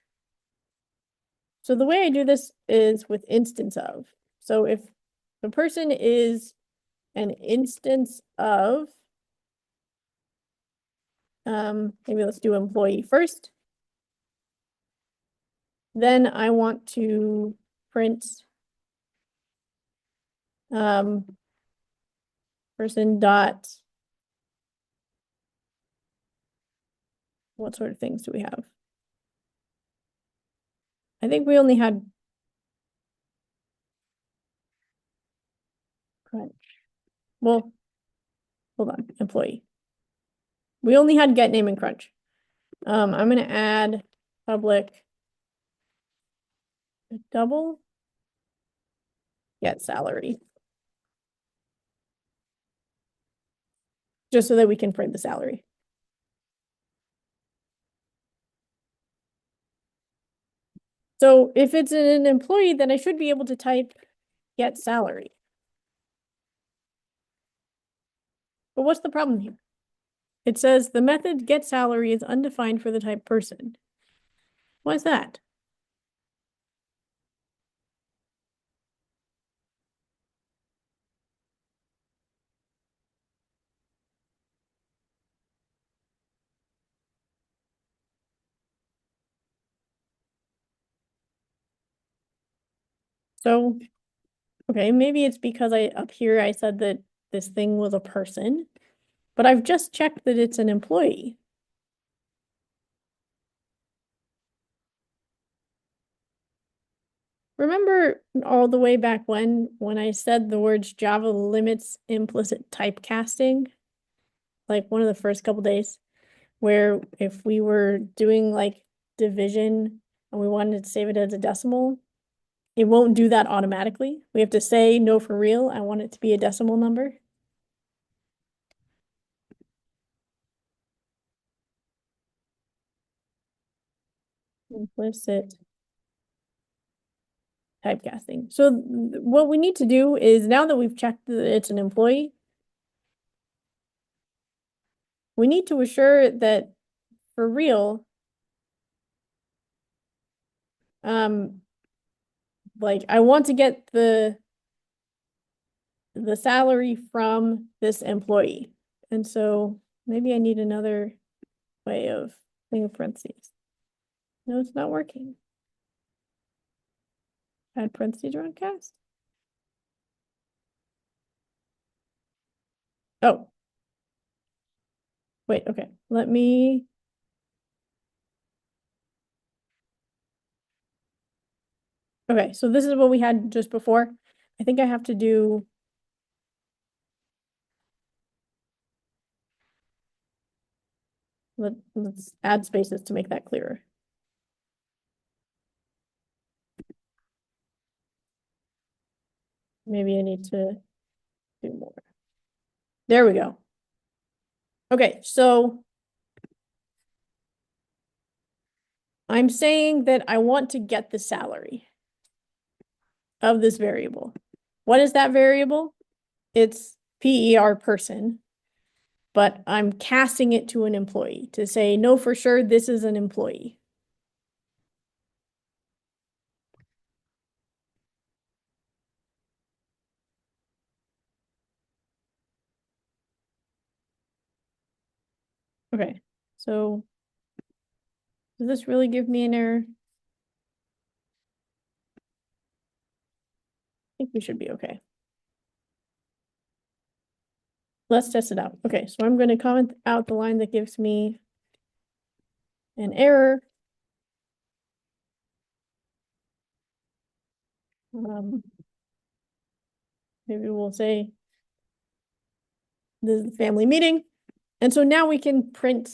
[SPEAKER 1] So the way I do this is with instance of. So if the person is an instance of, maybe let's do employee first. Then I want to print person dot, what sort of things do we have? I think we only had crunch. Well, hold on, employee. We only had get name and crunch. I'm gonna add public double get salary. Just so that we can print the salary. So if it's an employee, then I should be able to type get salary. But what's the problem here? It says the method get salary is undefined for the type person. Why is that? So, okay, maybe it's because up here I said that this thing was a person, but I've just checked that it's an employee. Remember all the way back when I said the words Java limits implicit typecasting? Like one of the first couple days, where if we were doing like division and we wanted to save it as a decimal, it won't do that automatically. We have to say, no, for real, I want it to be a decimal number. Implicit typecasting. So what we need to do is, now that we've checked that it's an employee, we need to assure that for real, like I want to get the salary from this employee. And so maybe I need another way of thing of parentheses. No, it's not working. Add parentheses around cast. Oh. Wait, okay. Let me. Okay, so this is what we had just before. I think I have to do. Let's add spaces to make that clearer. Maybe I need to do more. There we go. Okay, so I'm saying that I want to get the salary of this variable. What is that variable? It's PER person, but I'm casting it to an employee to say, no, for sure, this is an employee. Okay, so does this really give me an error? I think we should be okay. Let's test it out. Okay, so I'm going to comment out the line that gives me an error. Maybe we'll say this is the family meeting. And so now we can print,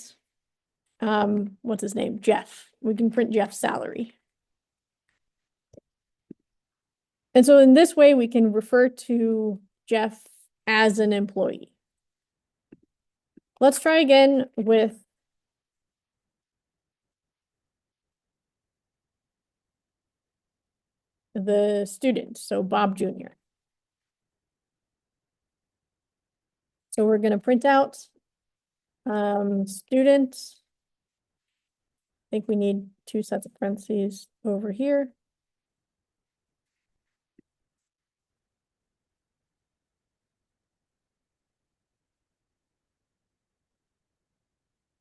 [SPEAKER 1] what's his name? Jeff. We can print Jeff's salary. And so in this way, we can refer to Jeff as an employee. Let's try again with the student, so Bob Jr. So we're going to print out student. I think we need two sets of parentheses over here.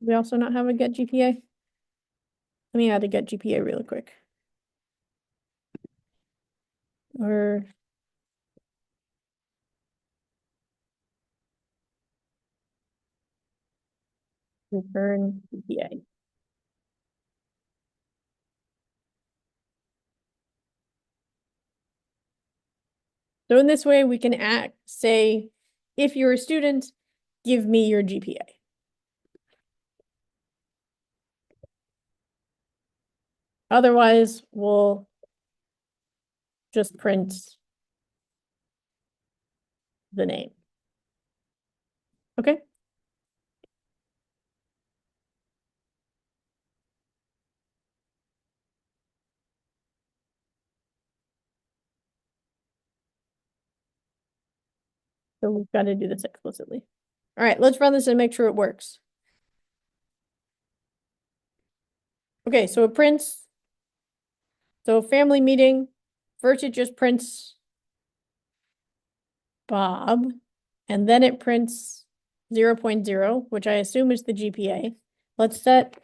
[SPEAKER 1] We also not have a get GPA. Let me add a get GPA really quick. Or return GPA. So in this way, we can say, if you're a student, give me your GPA. Otherwise, we'll just print the name. Okay. So we've got to do this explicitly. All right, let's run this and make sure it works. Okay, so it prints. So family meeting, first it just prints Bob, and then it prints 0.0, which I assume is the GPA. Let's set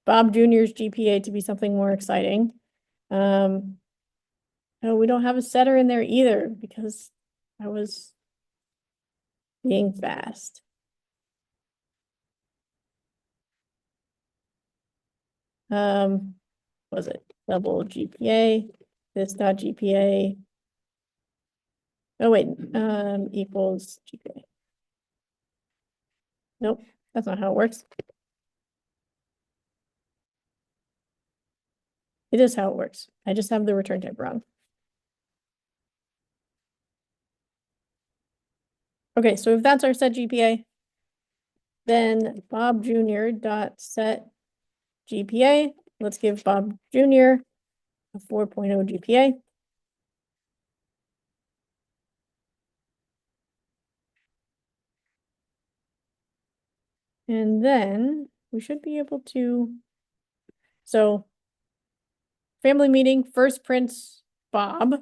[SPEAKER 1] Bob Jr.'s GPA to be something more exciting. Oh, we don't have a setter in there either because I was being fast. Was it double GPA? This dot GPA. Oh wait, equals GPA. Nope, that's not how it works. It is how it works. I just have the return type wrong. Okay, so if that's our set GPA, then Bob Jr. dot set GPA. Let's give Bob Jr. a 4.0 GPA. And then we should be able to, so family meeting first prints Bob,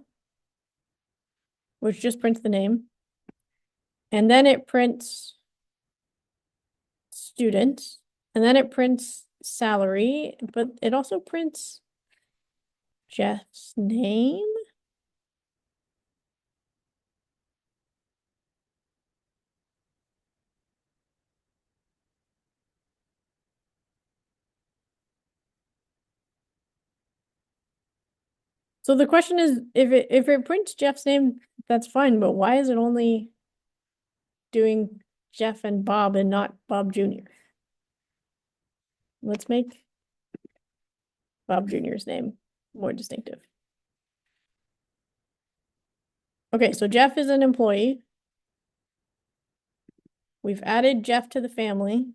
[SPEAKER 1] which just prints the name. And then it prints student, and then it prints salary, but it also prints Jeff's name. So the question is, if it prints Jeff's name, that's fine, but why is it only doing Jeff and Bob and not Bob Jr.? Let's make Bob Jr.'s name more distinctive. Okay, so Jeff is an employee. We've added Jeff to the family.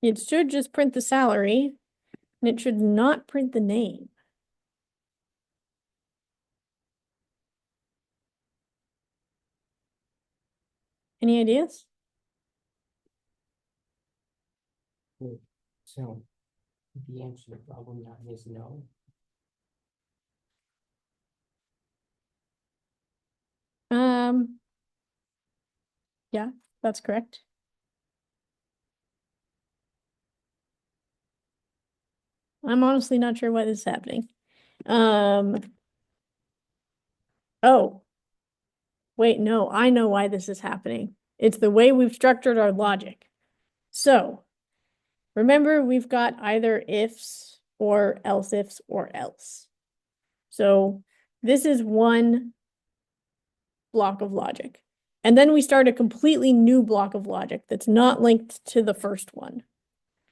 [SPEAKER 1] It should just print the salary, and it should not print the name. Any ideas?
[SPEAKER 4] So the answer to the problem now is no.
[SPEAKER 1] Yeah, that's correct. I'm honestly not sure why this is happening. Oh, wait, no, I know why this is happening. It's the way we've structured our logic. So remember, we've got either ifs or else ifs or else. So this is one block of logic. And then we start a completely new block of logic that's not linked to the first one.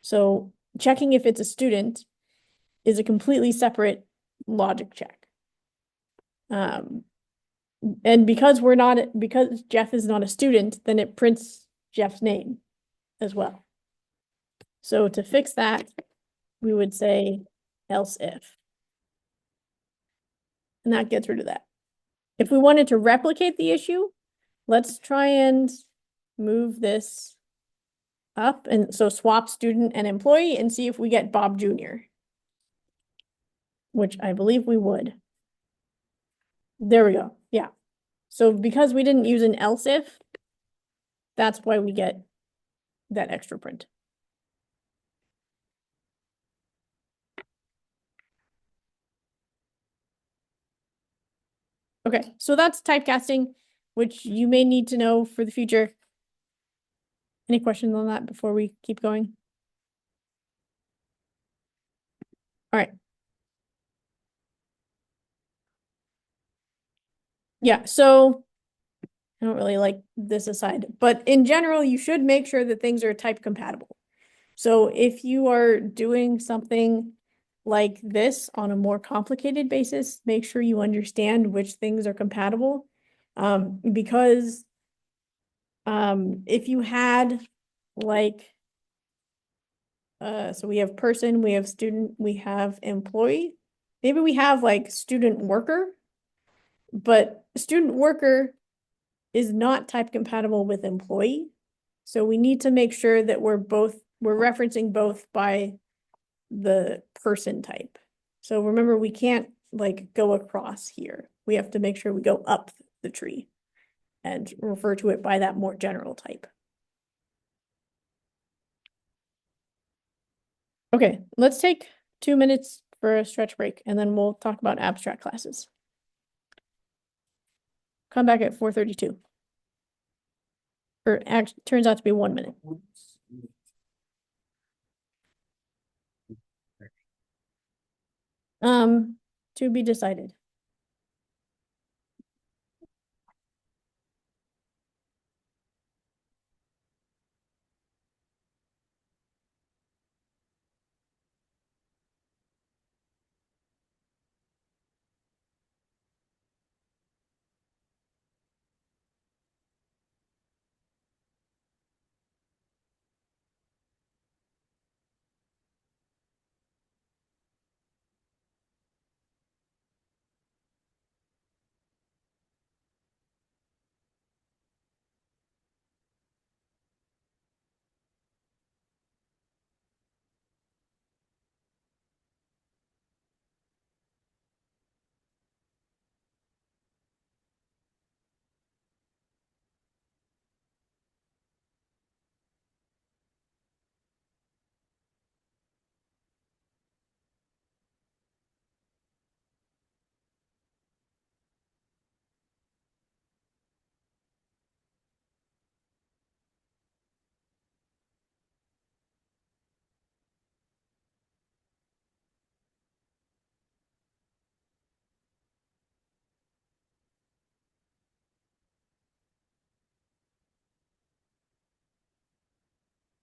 [SPEAKER 1] So checking if it's a student is a completely separate logic check. And because Jeff is not a student, then it prints Jeff's name as well. So to fix that, we would say else if. And that gets rid of that. If we wanted to replicate the issue, let's try and move this up. And so swap student and employee and see if we get Bob Jr., which I believe we would. There we go. Yeah. So because we didn't use an else if, that's why we get that extra print. Okay, so that's typecasting, which you may need to know for the future. Any questions on that before we keep going? All right. Yeah, so I don't really like this aside, but in general, you should make sure that things are type compatible. So if you are doing something like this on a more complicated basis, make sure you understand which things are compatible. Because if you had like so we have person, we have student, we have employee. Maybe we have like student worker, but student worker is not type compatible with employee. So we need to make sure that we're referencing both by the person type. So remember, we can't like go across here. We have to make sure we go up the tree and refer to it by that more general type. Okay, let's take 2 minutes for a stretch break and then we'll talk about abstract classes. Come back at 4:32. Or turns out to be 1 minute. To be decided.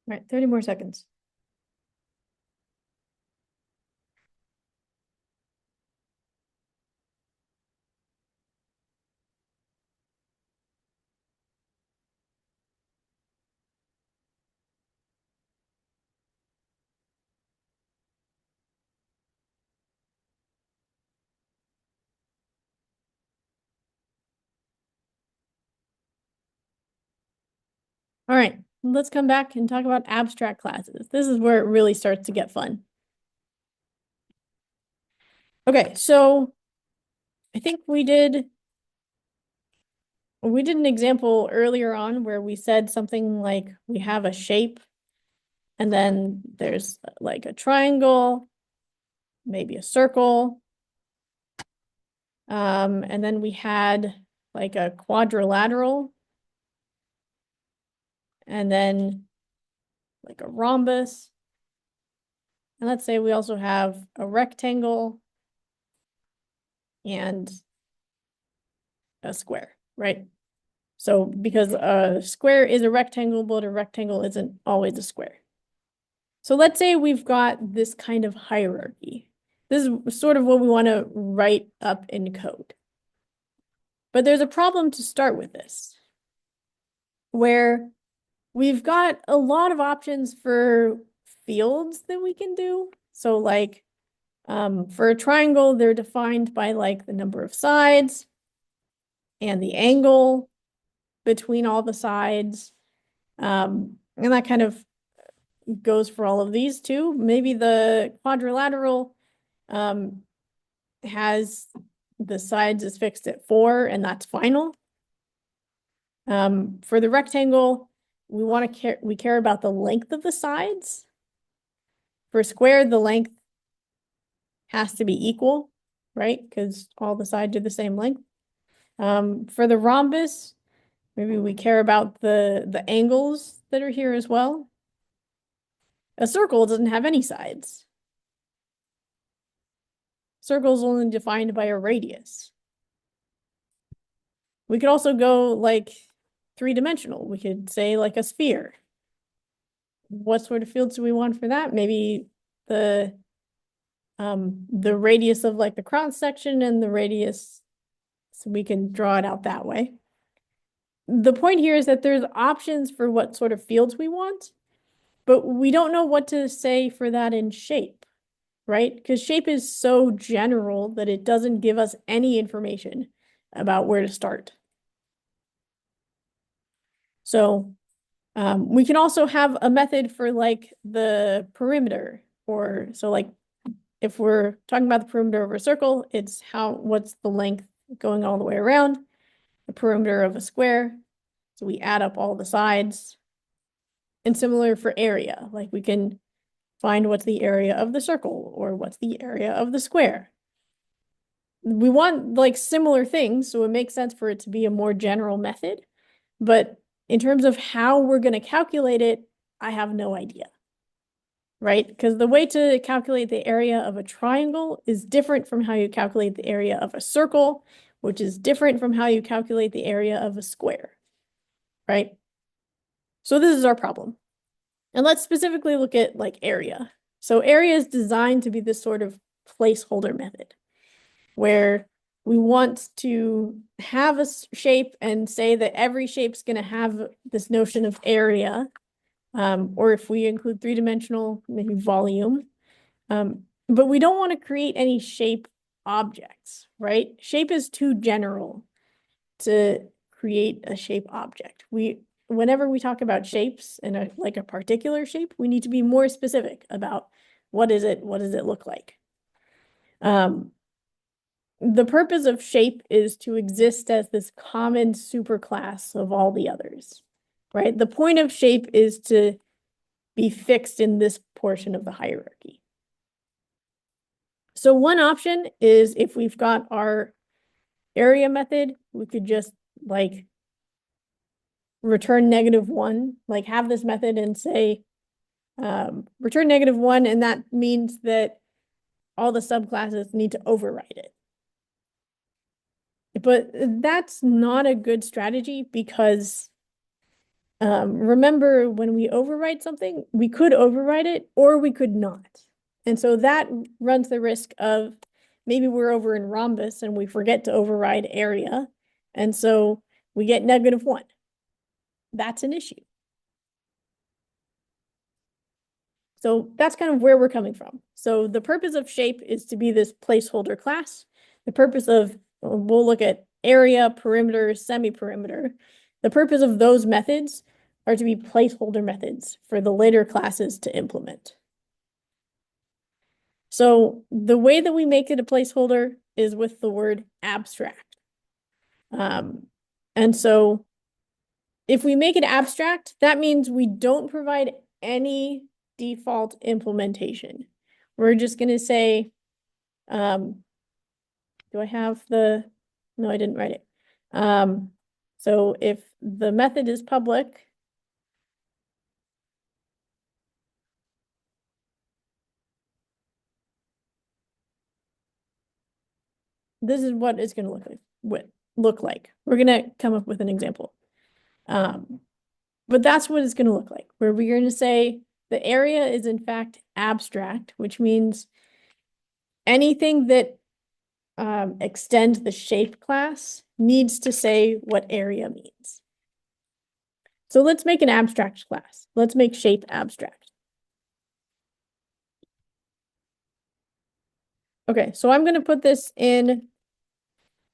[SPEAKER 1] All right, 30 more seconds. All right, let's come back and talk about abstract classes. This is where it really starts to get fun. Okay, so I think we did an example earlier on where we said something like we have a shape and then there's like a triangle, maybe a circle. And then we had like a quadrilateral and then like a rhombus. And let's say we also have a rectangle and a square, right? So because a square is a rectangle, but a rectangle isn't always a square. So let's say we've got this kind of hierarchy. This is sort of what we want to write up in code. But there's a problem to start with this, where we've got a lot of options for fields that we can do. So like for a triangle, they're defined by like the number of sides and the angle between all the sides. And that kind of goes for all of these too. Maybe the quadrilateral has the sides is fixed at 4 and that's final. For the rectangle, we care about the length of the sides. For square, the length has to be equal, right? Because all the sides are the same length. For the rhombus, maybe we care about the angles that are here as well. A circle doesn't have any sides. Circle is only defined by a radius. We could also go like three-dimensional. We could say like a sphere. What sort of fields do we want for that? Maybe the radius of like the cross section and the radius, so we can draw it out that way. The point here is that there's options for what sort of fields we want, but we don't know what to say for that in shape, right? Because shape is so general that it doesn't give us any information about where to start. So we can also have a method for like the perimeter, or so like if we're talking about the perimeter of a circle, it's what's the length going all the way around. The perimeter of a square, so we add up all the sides. And similar for area, like we can find what's the area of the circle or what's the area of the square. We want like similar things, so it makes sense for it to be a more general method. But in terms of how we're going to calculate it, I have no idea. Right? Because the way to calculate the area of a triangle is different from how you calculate the area of a circle, which is different from how you calculate the area of a square. Right? So this is our problem. And let's specifically look at like area. So area is designed to be this sort of placeholder method where we want to have a shape and say that every shape's going to have this notion of area. Or if we include three-dimensional, maybe volume. But we don't want to create any shape objects, right? Shape is too general to create a shape object. Whenever we talk about shapes and like a particular shape, we need to be more specific about what does it look like. The purpose of shape is to exist as this common superclass of all the others, right? The point of shape is to be fixed in this portion of the hierarchy. So one option is if we've got our area method, we could just like return -1, like have this method and say return -1, and that means that all the subclasses need to override it. But that's not a good strategy because remember when we override something, we could override it or we could not. And so that runs the risk of maybe we're over in rhombus and we forget to override area. And so we get -1. That's an issue. So that's kind of where we're coming from. So the purpose of shape is to be this placeholder class. The purpose of, we'll look at area, perimeter, semi-perimeter. The purpose of those methods are to be placeholder methods for the later classes to implement. So the way that we make it a placeholder is with the word abstract. And so if we make it abstract, that means we don't provide any default implementation. We're just going to say, do I have no, I didn't write it. So if the method is public, this is what it's going to look like. We're going to come up with an example. But that's what it's going to look like, where we're going to say the area is in fact abstract, which means anything that extends the shape class needs to say what area means. So let's make an abstract class. Let's make shape abstract. Okay, so I'm going to put this in.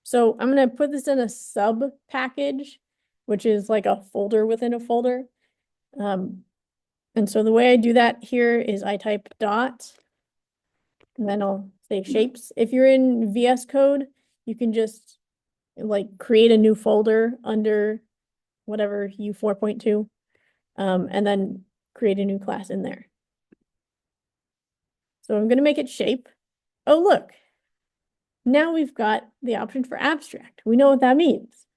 [SPEAKER 1] So I'm going to put this in a sub package, which is like a folder within a folder. And so the way I do that here is I type dot, and then I'll say shapes. If you're in VS Code, you can just like create a new folder under whatever U4.2, and then create a new class in there. So I'm going to make it shape. Oh, look. Now we've got the option for abstract. We know what that means.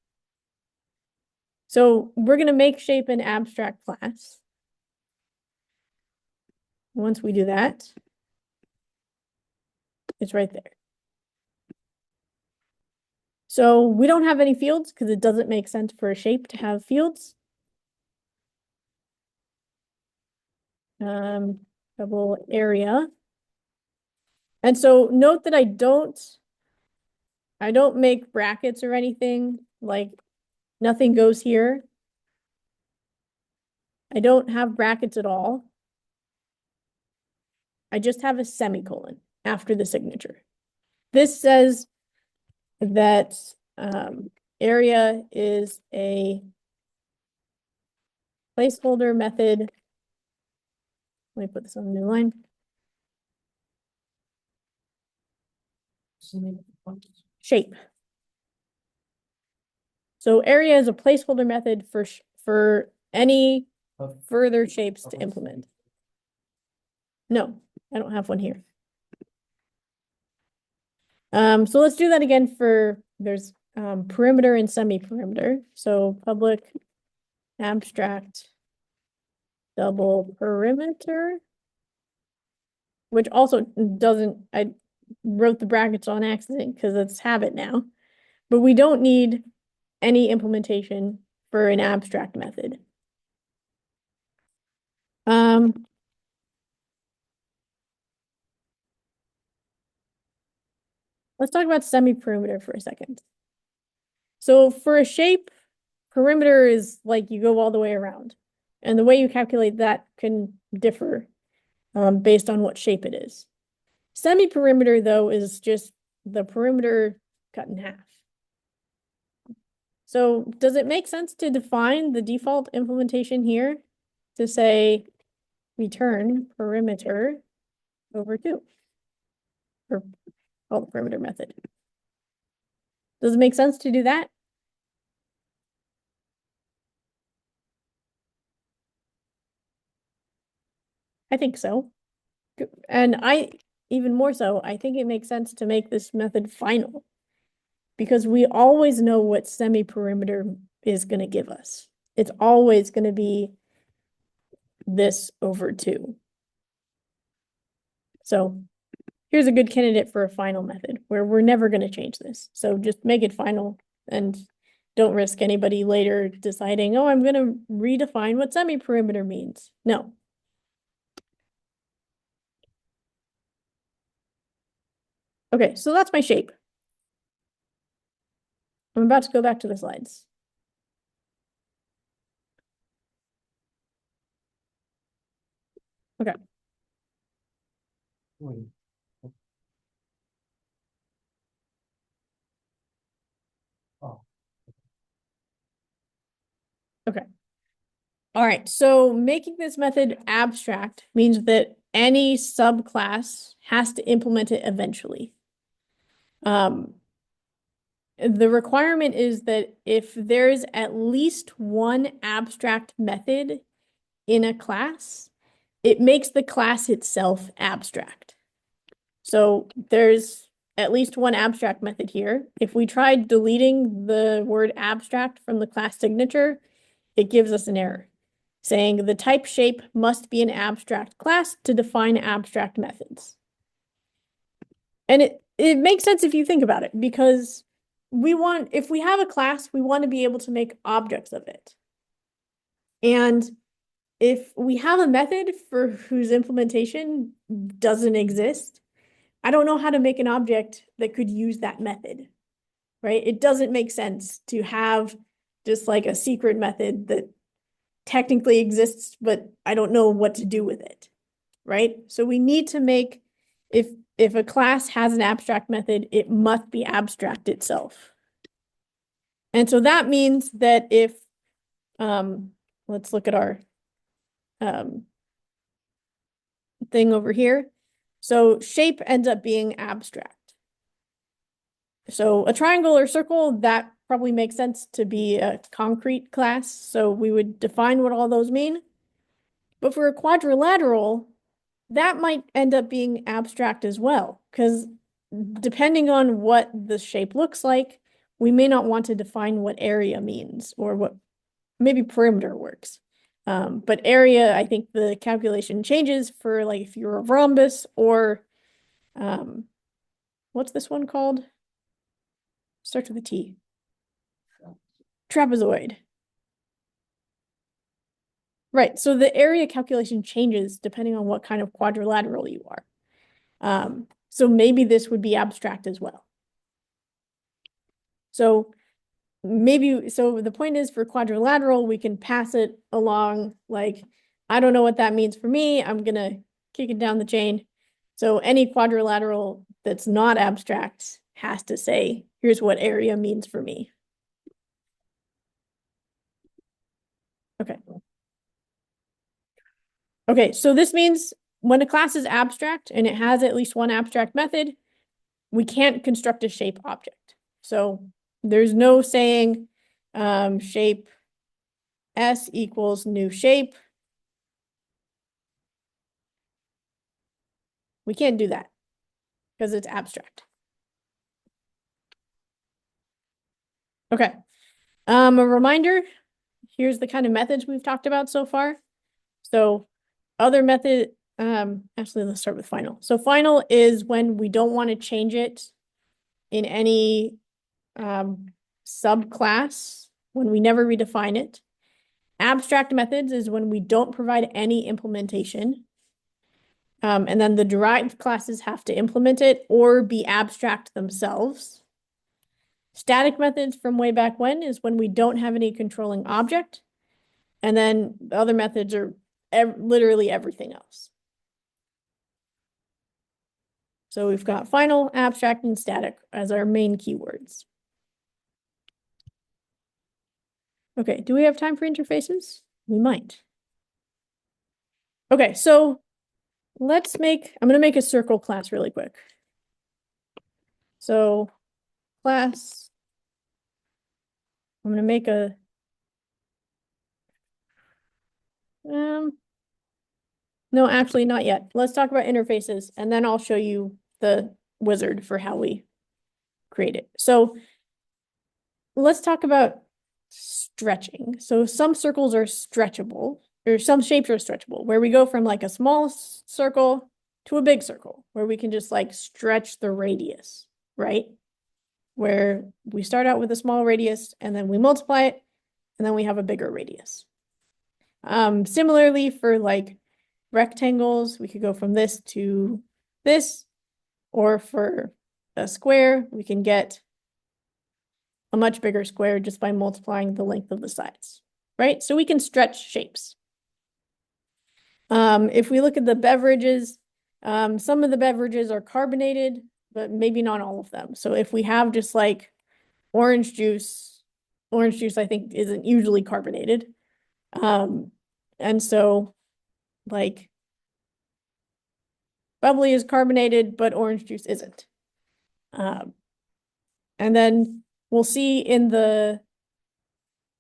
[SPEAKER 1] So we're going to make shape an abstract class. Once we do that, it's right there. So we don't have any fields because it doesn't make sense for a shape to have fields. Double area. And so note that I don't make brackets or anything, like nothing goes here. I don't have brackets at all. I just have a semicolon after the signature. This says that area is a placeholder method. Let me put this on a new line. Shape. So area is a placeholder method for any further shapes to implement. No, I don't have one here. So let's do that again for there's perimeter and semi-perimeter. So public abstract double perimeter, which also doesn't, I wrote the brackets on accident because it's habit now, but we don't need any implementation for an abstract method. Let's talk about semi-perimeter for a second. So for a shape, perimeter is like you go all the way around. And the way you calculate that can differ based on what shape it is. Semi-perimeter, though, is just the perimeter cut in half. So does it make sense to define the default implementation here to say return perimeter over 2? Or call the perimeter method. Does it make sense to do that? I think so. And even more so, I think it makes sense to make this method final because we always know what semi-perimeter is going to give us. It's always going to be this over 2. So here's a good candidate for a final method where we're never going to change this. So just make it final and don't risk anybody later deciding, oh, I'm going to redefine what semi-perimeter means. No. Okay, so that's my shape. I'm about to go back to the slides. Okay. Okay. All right, so making this method abstract means that any subclass has to implement it eventually. The requirement is that if there's at least one abstract method in a class, it makes the class itself abstract. So there's at least one abstract method here. If we tried deleting the word abstract from the class signature, it gives us an error saying the type shape must be an abstract class to define abstract methods. And it makes sense if you think about it, because if we have a class, we want to be able to make objects of it. And if we have a method for whose implementation doesn't exist, I don't know how to make an object that could use that method, right? It doesn't make sense to have just like a secret method that technically exists, but I don't know what to do with it, right? So we need to make, if a class has an abstract method, it must be abstract itself. And so that means that if, let's look at our thing over here. So shape ends up being abstract. So a triangle or circle, that probably makes sense to be a concrete class. So we would define what all those mean. But for a quadrilateral, that might end up being abstract as well, because depending on what the shape looks like, we may not want to define what area means or what maybe perimeter works. But area, I think the calculation changes for like if you're a rhombus or what's this one called? Starts with a T. Trapezoid. Right, so the area calculation changes depending on what kind of quadrilateral you are. So maybe this would be abstract as well. So so the point is, for quadrilateral, we can pass it along, like, I don't know what that means for me, I'm gonna kick it down the chain. So any quadrilateral that's not abstract has to say, here's what area means for me. Okay. Okay, so this means when a class is abstract and it has at least one abstract method, we can't construct a shape object. So there's no saying shape S equals new shape. We can't do that because it's abstract. Okay. A reminder, here's the kind of methods we've talked about so far. So other method, actually, let's start with final. So final is when we don't want to change it in any subclass, when we never redefine it. Abstract methods is when we don't provide any implementation. And then the derived classes have to implement it or be abstract themselves. Static methods from way back when is when we don't have any controlling object. And then the other methods are literally everything else. So we've got final, abstract, and static as our main keywords. Okay, do we have time for interfaces? We might. Okay, so I'm gonna make a circle class really quick. So class, I'm gonna make a, no, actually not yet. Let's talk about interfaces and then I'll show you the wizard for how we create it. So let's talk about stretching. So some circles are stretchable, or some shapes are stretchable, where we go from like a small circle to a big circle, where we can just like stretch the radius, right? Where we start out with a small radius and then we multiply it, and then we have a bigger radius. Similarly for like rectangles, we could go from this to this, or for a square, we can get a much bigger square just by multiplying the length of the sides, right? So we can stretch shapes. If we look at the beverages, some of the beverages are carbonated, but maybe not all of them. So if we have just like orange juice I think isn't usually carbonated. And so like bubbly is carbonated, but orange juice isn't. And then we'll see in the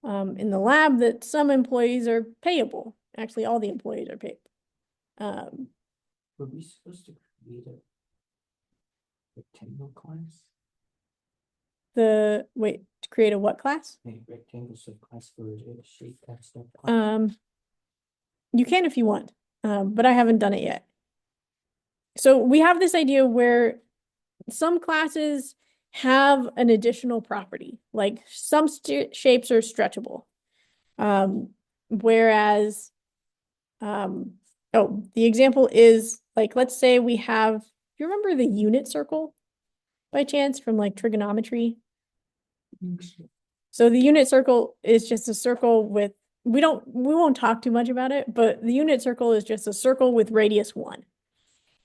[SPEAKER 1] lab that some employees are payable. Actually, all the employees are paid.
[SPEAKER 4] Were we supposed to create a rectangle class?
[SPEAKER 1] Wait, to create a what class?
[SPEAKER 4] A rectangle subclass for a shape abstract class?
[SPEAKER 1] You can if you want, but I haven't done it yet. So we have this idea where some classes have an additional property, like some shapes are stretchable. Whereas, the example is like, let's say we have, you remember the unit circle by chance from like trigonometry? So the unit circle is just a circle with, we won't talk too much about it, but the unit circle is just a circle with radius 1.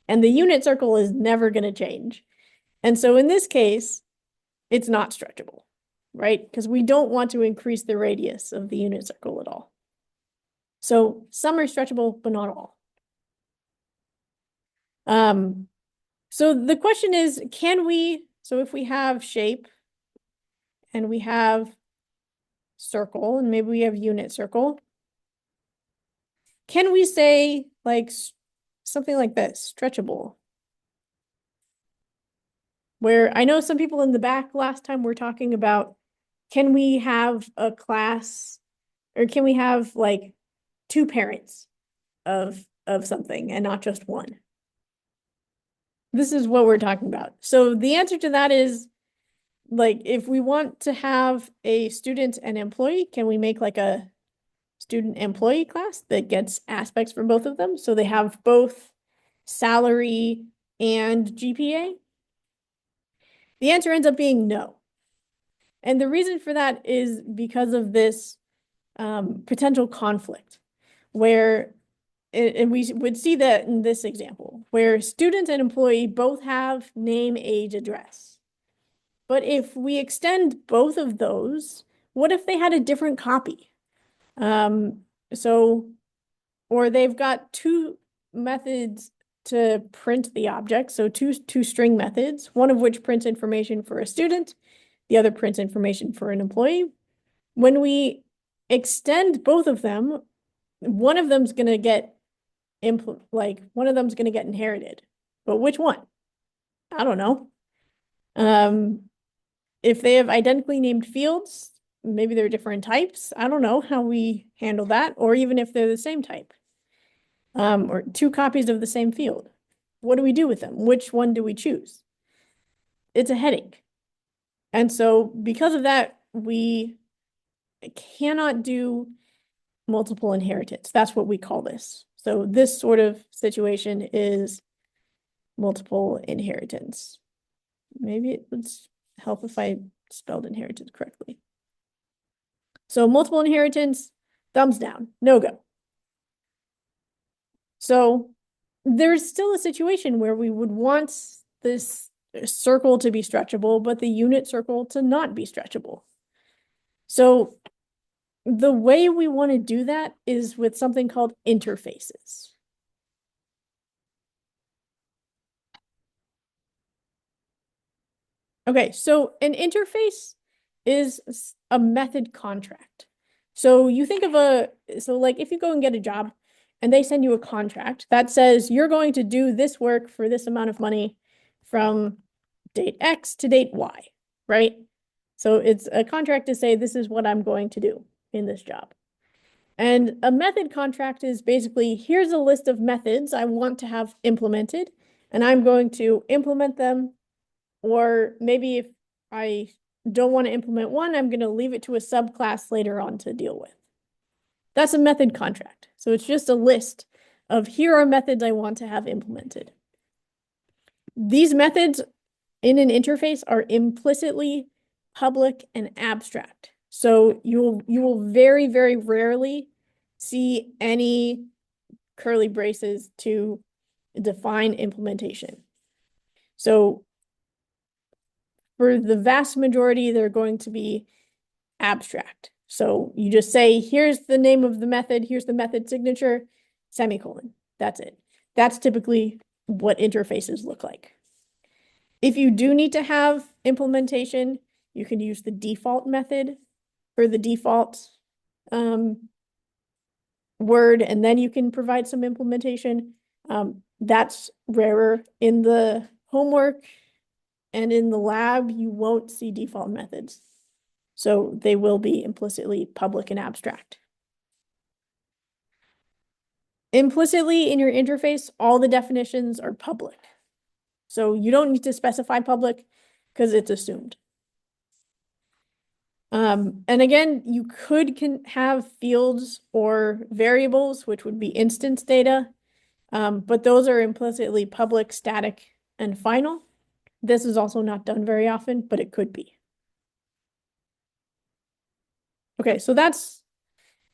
[SPEAKER 1] And the unit circle is never going to change. And so in this case, it's not stretchable, right? Because we don't want to increase the radius of the unit circle at all. So some are stretchable, but not all. So the question is, so if we have shape and we have circle and maybe we have unit circle, can we say like something like this, stretchable? Where I know some people in the back last time were talking about, can we have a class or can we have like 2 parents of something and not just one? This is what we're talking about. So the answer to that is like, if we want to have a student and employee, can we make like a student employee class that gets aspects for both of them? So they have both salary and GPA? The answer ends up being no. And the reason for that is because of this potential conflict where, and we would see that in this example, where student and employee both have name, age, address. But if we extend both of those, what if they had a different copy? So, or they've got two methods to print the object, so two string methods, one of which prints information for a student, the other prints information for an employee. When we extend both of them, one of them's gonna get one of them's gonna get inherited. But which one? I don't know. If they have identically named fields, maybe they're different types. I don't know how we handle that, or even if they're the same type. Or two copies of the same field. What do we do with them? Which one do we choose? It's a headache. And so because of that, we cannot do multiple inheritance. That's what we call this. So this sort of situation is multiple inheritance. Maybe it would help if I spelled inheritance correctly. So multiple inheritance, thumbs down, no go. So there's still a situation where we would want this circle to be stretchable, but the unit circle to not be stretchable. So the way we want to do that is with something called interfaces. Okay, so an interface is a method contract. So you think of so like if you go and get a job and they send you a contract that says you're going to do this work for this amount of money from date X to date Y, right? So it's a contract to say this is what I'm going to do in this job. And a method contract is basically, here's a list of methods I want to have implemented, and I'm going to implement them. Or maybe if I don't want to implement one, I'm going to leave it to a subclass later on to deal with. That's a method contract. So it's just a list of here are methods I want to have implemented. These methods in an interface are implicitly public and abstract. So you will very, very rarely see any curly braces to define implementation. So for the vast majority, they're going to be abstract. So you just say, here's the name of the method, here's the method signature, semicolon. That's it. That's typically what interfaces look like. If you do need to have implementation, you can use the default method for the default word, and then you can provide some implementation. That's rarer. In the homework and in the lab, you won't see default methods. So they will be implicitly public and abstract. Implicitly in your interface, all the definitions are public. So you don't need to specify public because it's assumed. And again, you can have fields or variables, which would be instance data, but those are implicitly public, static, and final. This is also not done very often, but it could be. Okay, so that's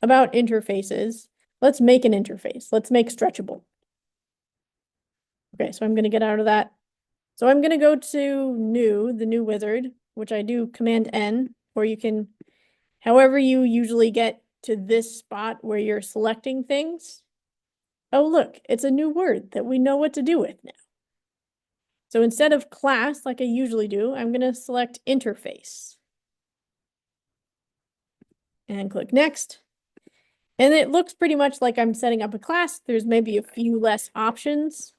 [SPEAKER 1] about interfaces. Let's make an interface. Let's make stretchable. Okay, so I'm going to get out of that. So I'm going to go to new, the new wizard, which I do Command N, or you can, however you usually get to this spot where you're selecting things. Oh, look, it's a new word that we know what to do with now. So instead of class, like I usually do, I'm going to select interface. And click next. And it looks pretty much like I'm setting up a class. There's maybe a few less options.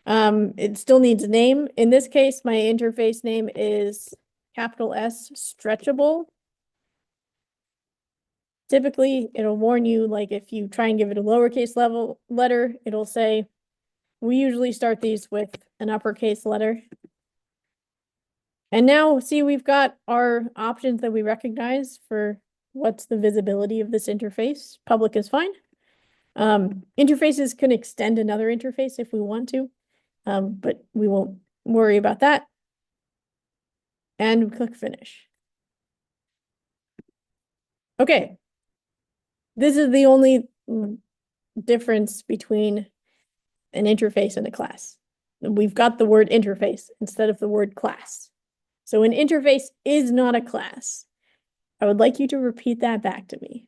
[SPEAKER 1] It still needs a name. In this case, my interface name is capital S stretchable. Typically, it'll warn you, like if you try and give it a lowercase letter, it'll say, we usually start these with an uppercase letter. And now, see, we've got our options that we recognize for what's the visibility of this interface. Public is fine. Interfaces can extend another interface if we want to, but we won't worry about that. And click finish. Okay. This is the only difference between an interface and a class. We've got the word interface instead of the word class. So an interface is not a class. I would like you to repeat that back to me.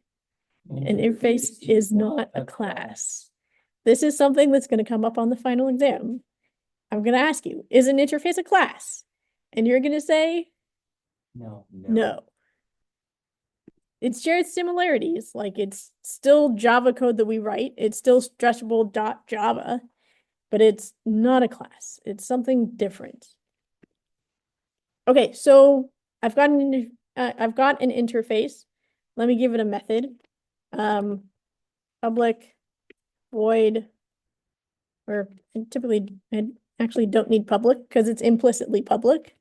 [SPEAKER 1] An interface is not a class. This is something that's going to come up on the final exam. I'm going to ask you, is an interface a class? And you're going to say,
[SPEAKER 4] No.
[SPEAKER 1] no. It shares similarities, like it's still Java code that we write. It's still stretchable.java, but it's not a class. It's something different. Okay, so I've got an interface. Let me give it a method. Public void, or typically I actually don't need public because it's implicitly public.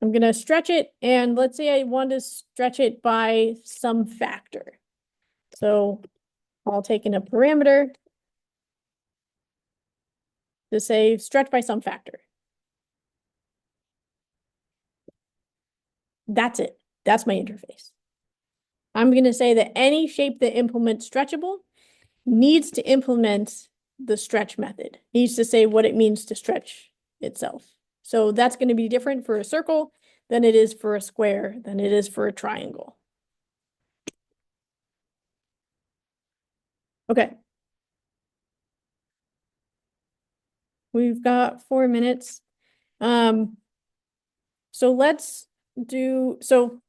[SPEAKER 1] I'm gonna stretch it, and let's say I want to stretch it by some factor. So I'll take in a parameter to say stretch by some factor. That's it. That's my interface. I'm going to say that any shape that implements stretchable needs to implement the stretch method, needs to say what it means to stretch itself. So that's going to be different for a circle than it is for a square, than it is for a triangle. Okay. We've got 4 minutes. So let's do, so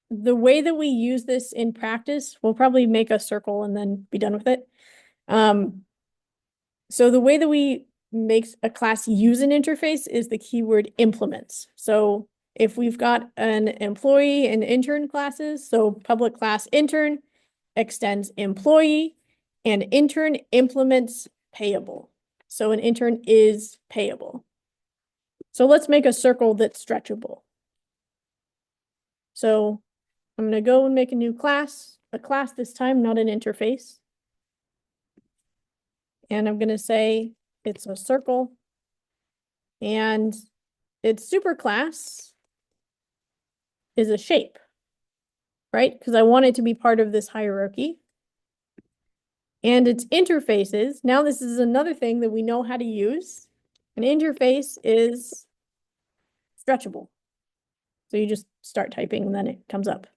[SPEAKER 1] the way that we use this in practice, we'll probably make a circle and then be done with it. So the way that we make a class use an interface is the keyword implements. So if we've got an employee and intern classes, so public class intern extends employee, and intern implements payable. So an intern is payable. So let's make a circle that's stretchable. So I'm going to go and make a new class, a class this time, not an interface. And I'm going to say it's a circle. And its superclass is a shape, right? Because I want it to be part of this hierarchy. And its interfaces, now this is another thing that we know how to use. An interface is stretchable. So you just start typing and then it comes up.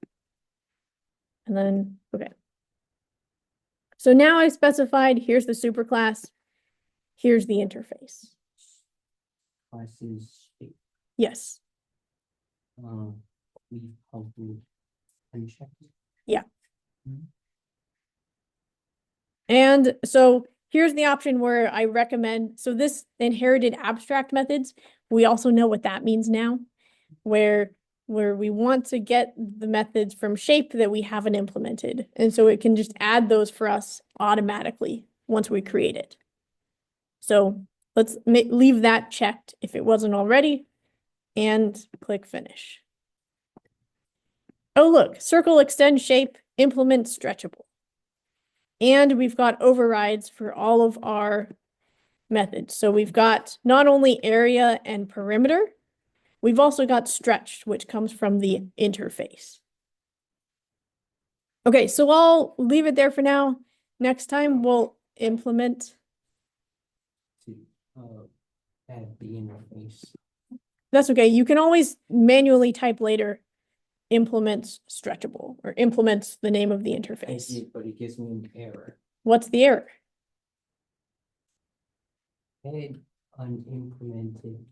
[SPEAKER 1] And then, okay. So now I specified, here's the superclass, here's the interface.
[SPEAKER 4] Classes shape.
[SPEAKER 1] Yes.
[SPEAKER 4] We probably unchecked.
[SPEAKER 1] Yeah. And so here's the option where I recommend, so this inherited abstract methods, we also know what that means now, where we want to get the methods from shape that we haven't implemented. And so it can just add those for us automatically once we create it. So let's leave that checked if it wasn't already and click finish. Oh, look, circle extend shape, implement stretchable. And we've got overrides for all of our methods. So we've got not only area and perimeter, we've also got stretched, which comes from the interface. Okay, so I'll leave it there for now. Next time we'll implement.
[SPEAKER 4] To add the interface.
[SPEAKER 1] That's okay. You can always manually type later implements stretchable or implements the name of the
[SPEAKER 4] I
[SPEAKER 1] interface.
[SPEAKER 4] did, but it gives me an error.
[SPEAKER 1] What's the error?
[SPEAKER 4] Add unimplemented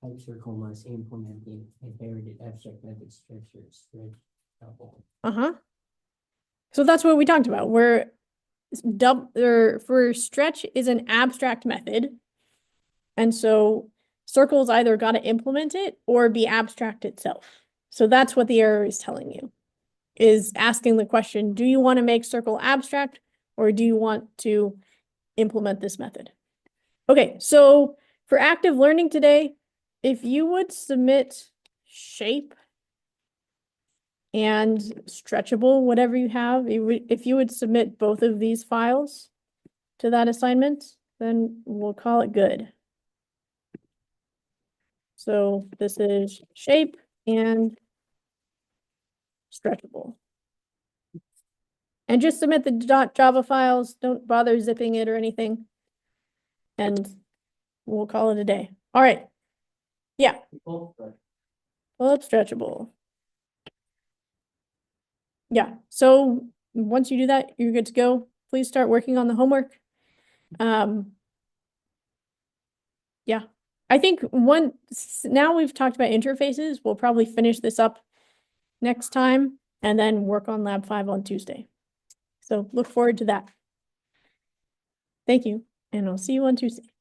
[SPEAKER 4] type circle must implement the inherited abstract method stretch double.
[SPEAKER 1] Uh-huh. So that's what we talked about, where for stretch is an abstract method. And so circles either got to implement it or be abstract itself. So that's what the error is telling you, is asking the question, do you want to make circle abstract or do you want to implement this method? Okay, so for active learning today, if you would submit shape and stretchable, whatever you have, if you would submit both of these files to that assignment, then we'll call it good. So this is shape and stretchable. And just submit the .java files, don't bother zipping it or anything. And we'll call it a day. All right. Yeah, pull up stretchable. Yeah, so once you do that, you're good to go. Please start working on the homework. Yeah, I think now we've talked about interfaces, we'll probably finish this up next time and then work on Lab 5 on Tuesday. So look forward to that. Thank you, and I'll see you on Tuesday.